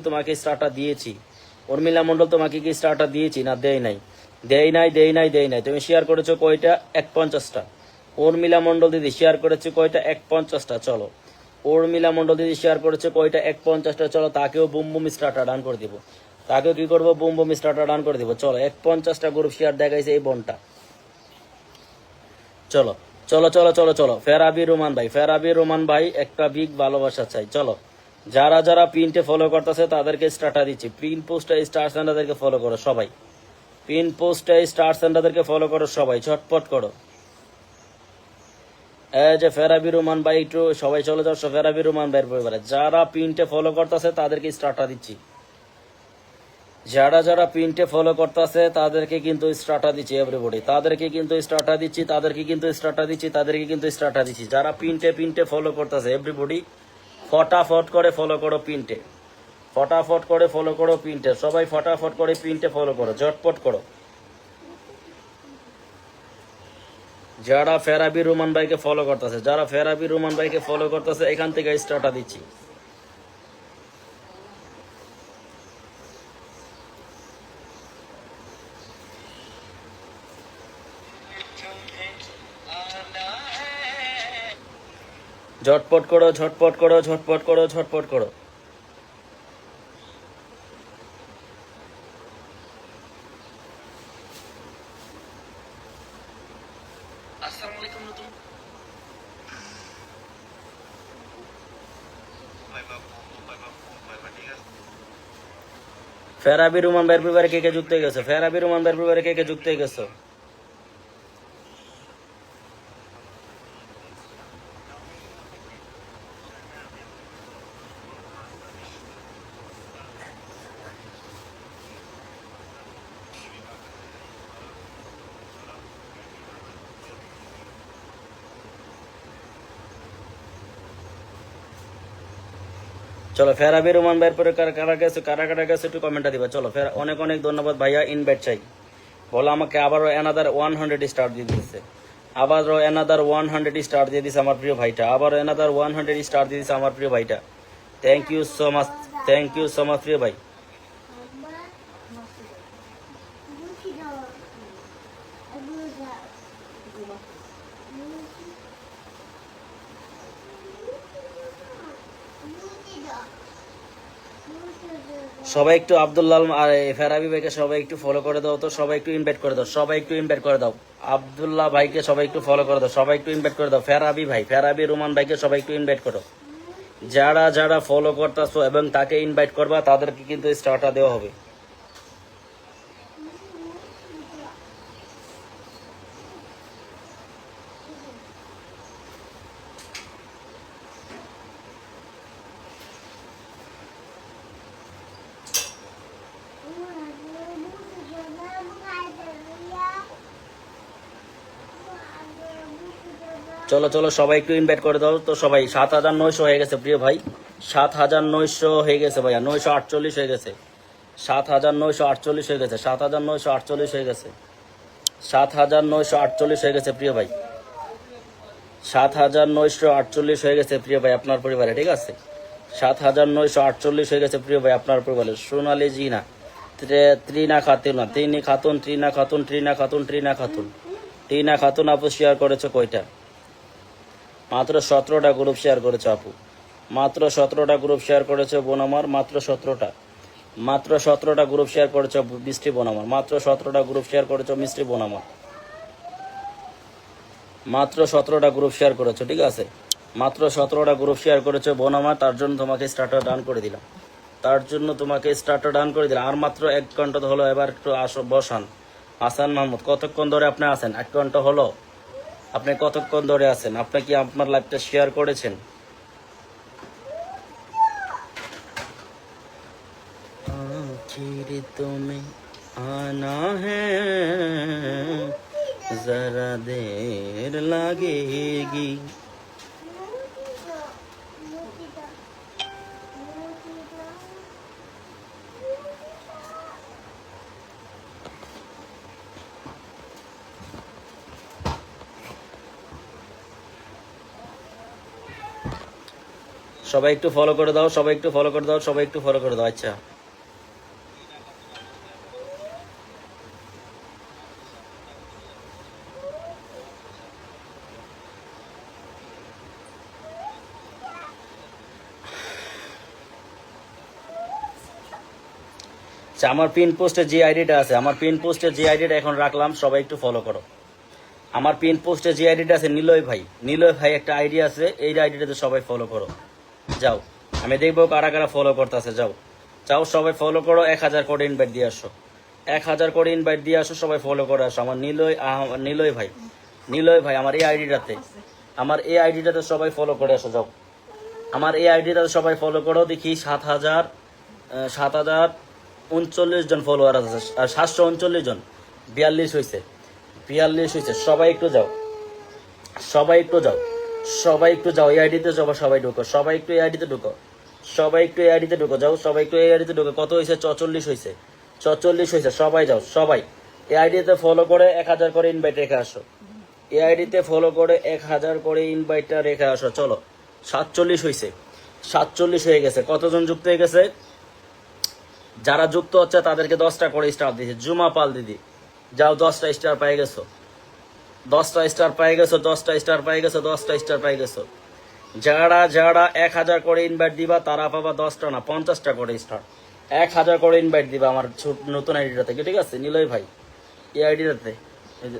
তোমাকে স্টার্টার দিয়েছি। উর্মিলা মন্ডল তোমাকে কি স্টার্টার দিয়েছি না দেই নাই? তুমি শেয়ার করেছো কয়টা? 150টা। উর্মিলা মন্ডল দিদি শেয়ার করেছে কয়টা? 150টা। চলো উর্মিলা মন্ডল দিদি শেয়ার করেছে কয়টা? 150টা। চলো তাকেও বুম বুম স্টার্টার রান করে দিব, তাকেও কি করবো? বুম বুম স্টার্টার রান করে দিব। চলো 150টা গ্রুপ শেয়ার দেখাইছে এই বনটা। চলো ফেরাবি রোমান ভাই একটা বিগ ভালোবাসা চাই। চলো যারা পিনটে ফলো করতেছে তাদেরকে স্টার্টার দিচ্ছি। পিন পোস্টে স্টার সেন্টারদেরকে ফলো করো সবাই, ঝটপট করো। এই যে ফেরাবি রোমান ভাই একটু সবাই চলে যাও ফেরাবি রোমান ভাইয়ের পরিবারে। যারা পিনটে ফলো করতেছে তাদেরকে স্টার্টার দিচ্ছি, যারা পিনটে ফলো করতেছে তাদেরকে কিন্তু স্টার্টার দিচ্ছি এভরিবডি, তাদেরকে কিন্তু স্টার্টার দিচ্ছি। যারা পিনটে ফলো করতেছে এভরিবডি ফটাফট করে ফলো করো পিনটে, সবাই ফটাফট করে পিনটে ফলো করো, ঝটপট করো। যারা ফেরাবি রোমান ভাইকে ফলো করতেছে, এখান থেকে স্টার্টার দিচ্ছি। ঝটপট করো। ফেরাবি রোমান ভাইয়ের পরিবারে কে যুক্ত হয়ে গেছো? চলো ফেরাবি রোমান ভাইয়ের পরে কারা গেছে একটু কমেন্টটা দিবা। চলো অনেক ধন্যবাদ ভাইয়া, ইনভাইট চাই বলো আমাকে। আবারও অ্যানাদার 100 স্টার দিয়ে দিচ্ছে, আমার প্রিয় ভাইটা। থ্যাংক ইউ সো মাচ প্রিয় ভাই। সবাই একটু আব্দুল্লাহ আর ফেরাবি ভাইকে সবাই একটু ফলো করে দাও তো, সবাই একটু ইনভাইট করে দাও, আব্দুল্লাহ ভাইকে সবাই একটু ফলো করে দাও, ফেরাবি রোমান ভাইকে সবাই একটু ইনভাইট করো। যারা ফলো করতেছো এবং তাকে ইনভাইট করবা তাদেরকে কিন্তু স্টার্টার দেওয়া হবে। চলো সবাই একটু ইনভাইট করে দাও তো সবাই। 7,900 হয়ে গেছে প্রিয় ভাই, 7,900 হয়ে গেছে ভাইয়া, 948 হয়ে গেছে, 7,948 হয়ে গেছে, 7,948 হয়ে গেছে, 7,948 হয়ে গেছে প্রিয় ভাই, 7,948 হয়ে গেছে প্রিয় ভাই আপনার পরিবারে, ঠিক আছে 7,948 হয়ে গেছে প্রিয় ভাই আপনার প্রোফাইলে। সোনালী জিনা, ত্রিনা খাতুন, ত্রিনা খাতুন আপু শেয়ার করেছো কয়টা? মাত্র 17টা গ্রুপ শেয়ার করেছো আপু, মাত্র 17টা গ্রুপ শেয়ার করেছো বোন আমার, মাত্র 17টা গ্রুপ শেয়ার করেছো মিষ্টি বোন আমার, মাত্র 17টা গ্রুপ শেয়ার করেছো মিষ্টি বোন আমার, মাত্র 17টা গ্রুপ শেয়ার করেছো, ঠিক আছে? মাত্র 17টা গ্রুপ শেয়ার করেছো বোন আমার, তার জন্য তোমাকে স্টার্টার ডান করে দিলাম, আর মাত্র 1 ঘন্টা হলো। এবার একটু আসো, বসান। হাসান মাহমুদ, কতক্ষণ ধরে আপনি আছেন? 1 ঘন্টা হলো। আপনি কতক্ষণ ধরে আছেন? আপনি কি আপনার লাইভটা শেয়ার করেছেন? आखिर तुम्हें आना है जरा देर लगेगी। সবাই একটু ফলো করে দাও, সবাই একটু ফলো করে দাও, সবাই একটু ফলো করে দাও। আচ্ছা, আমার পিন পোস্টে যে আইডিটা আছে, আমার পিন পোস্টে যে আইডিটা এখন রাখলাম, সবাই একটু ফলো করো। আমার পিন পোস্টে যে আইডিটা আছে, নিলয় ভাই একটা আইডি আছে, এই আইডিটাতে সবাই ফলো করো। যাও, আমি দেখবো কারা কারা ফলো করতেছে। যাও সবাই ফলো করো। 1000 করে ইনভাইট দিয়ে আসো, 1000 করে ইনভাইট দিয়ে আসো, সবাই ফলো করে আসো। আমার নিলয় ভাই আমার এই আইডিটাতে সবাই ফলো করে আসো। যাও, আমার এই আইডিটাতে সবাই ফলো করো। দেখি 7,039 জন ফলোয়ার আছে, আর 739 জন, 42 হয়েছে। সবাই একটু যাও, এই আইডিতে যাবো, সবাই ঢুকো, সবাই একটু এই আইডিতে ঢুকো, যাও, সবাই একটু এই আইডিতে ঢুকো। কত হয়েছে? 44 হয়েছে, সবাই যাও, সবাই এই আইডিতে ফলো করে 1000 করে ইনভাইট রেখে আসো, এই আইডিতে ফলো করে 1000 করে ইনভাইটটা রেখে আসো। চলো, 47 হয়েছে, 47 হয়ে গেছে। কতজন যুক্ত হয়ে গেছে? যারা যুক্ত হচ্ছে তাদেরকে 10টা করে স্টার দিয়েছে। জুমা পাল দিদি, যাও, 10টা স্টার পেয়ে গেছো, 10টা স্টার পেয়ে গেছো। যারা 1000 করে ইনভাইট দিবা তারা পাবা 10টা না 50টা করে স্টার। 1000 করে ইনভাইট দিবা আমার নতুন আইডিটা থেকে, ঠিক আছে? নিলয় ভাই এই আইডিটাতে, এই যে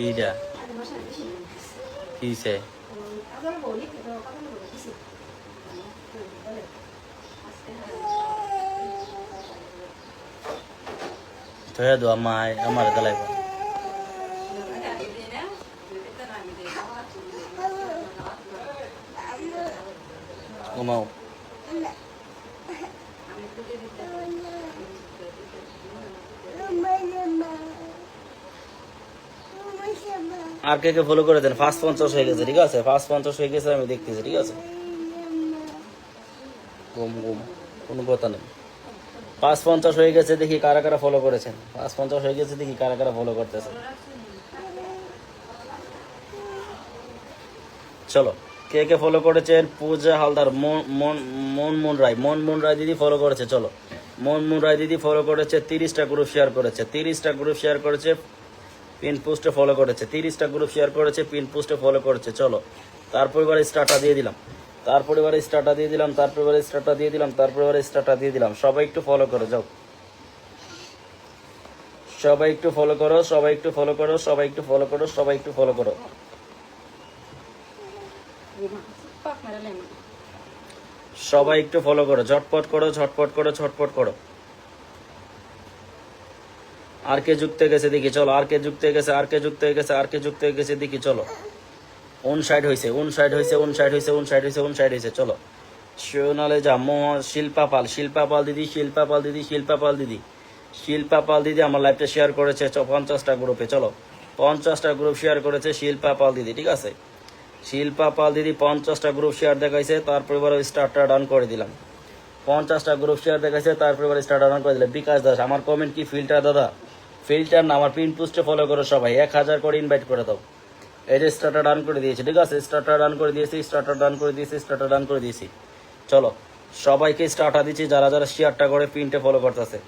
এইটা কিছে ধরে দো আমার গলায় ঘুমাও। আর কে ফলো করে দেন? ফার্স্ট 50 হয়ে গেছে, ঠিক আছে? ফার্স্ট 50 হয়ে গেছে, আমি দেখতেছি, ঠিক আছে? কোনো কথা নেই। 550 হয়ে গেছে, দেখি কারা কারা ফলো করেছেন। 550 হয়ে গেছে, দেখি কারা কারা ফলো করতেছেন। চলো, কে ফলো করেছেন? পূজা হালদার, মন রায় দিদি ফলো করেছে। চলো, মন রায় দিদি ফলো করেছে, 30টা গ্রুপ শেয়ার করেছে, পিন পোস্টে ফলো করেছে, 30টা গ্রুপ শেয়ার করেছে, পিন পোস্টে ফলো করেছে। চলো, তারপর এবার স্টার্টটা দিয়ে দিলাম, সবাই একটু ফলো করো। যাও, সবাই একটু ফলো করো, সবাই একটু ফলো করো। ঝটপট করো। আর কে যুক্ত গেছে দেখি? চলো, আর কে যুক্ত গেছে দেখি? চলো, 59 হয়েছে। চলো, সোনালে যা, শিল্পা পাল দিদি আমার লাইভটা শেয়ার করেছে 50টা গ্রুপে। চলো, 50টা গ্রুপ শেয়ার করেছে শিল্পা পাল দিদি, ঠিক আছে? শিল্পা পাল দিদি 50টা গ্রুপ শেয়ার দেখাইছে। তারপর এবার স্টার্টটা ডান করে দিলাম, 50টা গ্রুপ শেয়ার দেখাচ্ছে, তারপরে এবার স্টার্ট রান করে দিলে। বিকাশ দাস, আমার কমেন্ট কি ফিল্টার দাদা? ফিল্টার না, আমার পিন পোস্টে ফলো করো সবাই, 1000 করে ইনভাইট করে দাও। এই যে স্টার্টার রান করে দিয়েছি, ঠিক আছে, স্টার্টার রান করে দিয়েছি, স্টার্টার রান করে দিয়েছি, স্টার্টার রান করে দিয়েছি। চলো সবাইকে স্টার্টার দিচ্ছি, যারা যারা শেয়ারটা করে পিনটে ফলো করতেছে।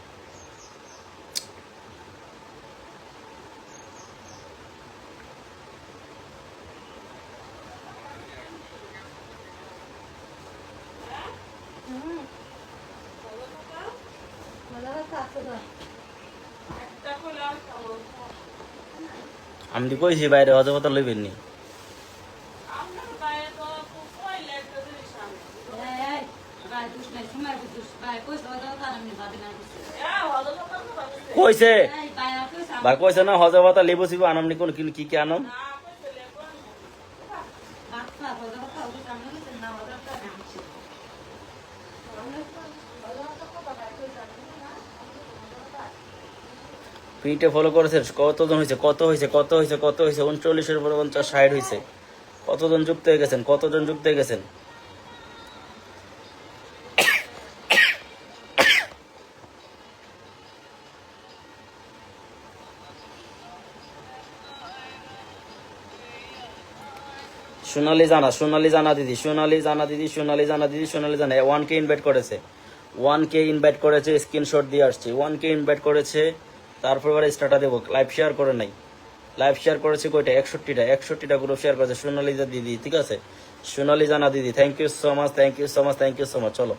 আমি তো কইছি বাইরে অযথা লইবেন নি। কইছে ভাই, কইছে না হজর ভাতা লেবু সিবু আনামনি কোন কি কি আনম। পিনটে ফলো করেছে কতজন হয়েছে, কত হয়েছে, কত হয়েছে, কত হয়েছে? 39-এর উপরে 50, 60 হয়েছে। কতজন যুক্ত হয়ে গেছেন, কতজন যুক্ত হয়ে গেছেন? সোনালি জানা, সোনালি জানা দিদি, সোনালি জানা দিদি, সোনালি জানা দিদি, সোনালি জানা 1K ইনভাইট করেছে, 1K ইনভাইট করেছে, স্ক্রিনশট দিয়ে আসছে। 1K ইনভাইট করেছে, তারপর এবার স্টার্টা দেবো। লাইভ শেয়ার করে নাই, লাইভ শেয়ার করেছে কয়টা? 61টা গ্রুপ শেয়ার করেছে সোনালি দিদি, ঠিক আছে। সোনালি জানা দিদি, thank you so much, thank you so much, thank you so much. চলো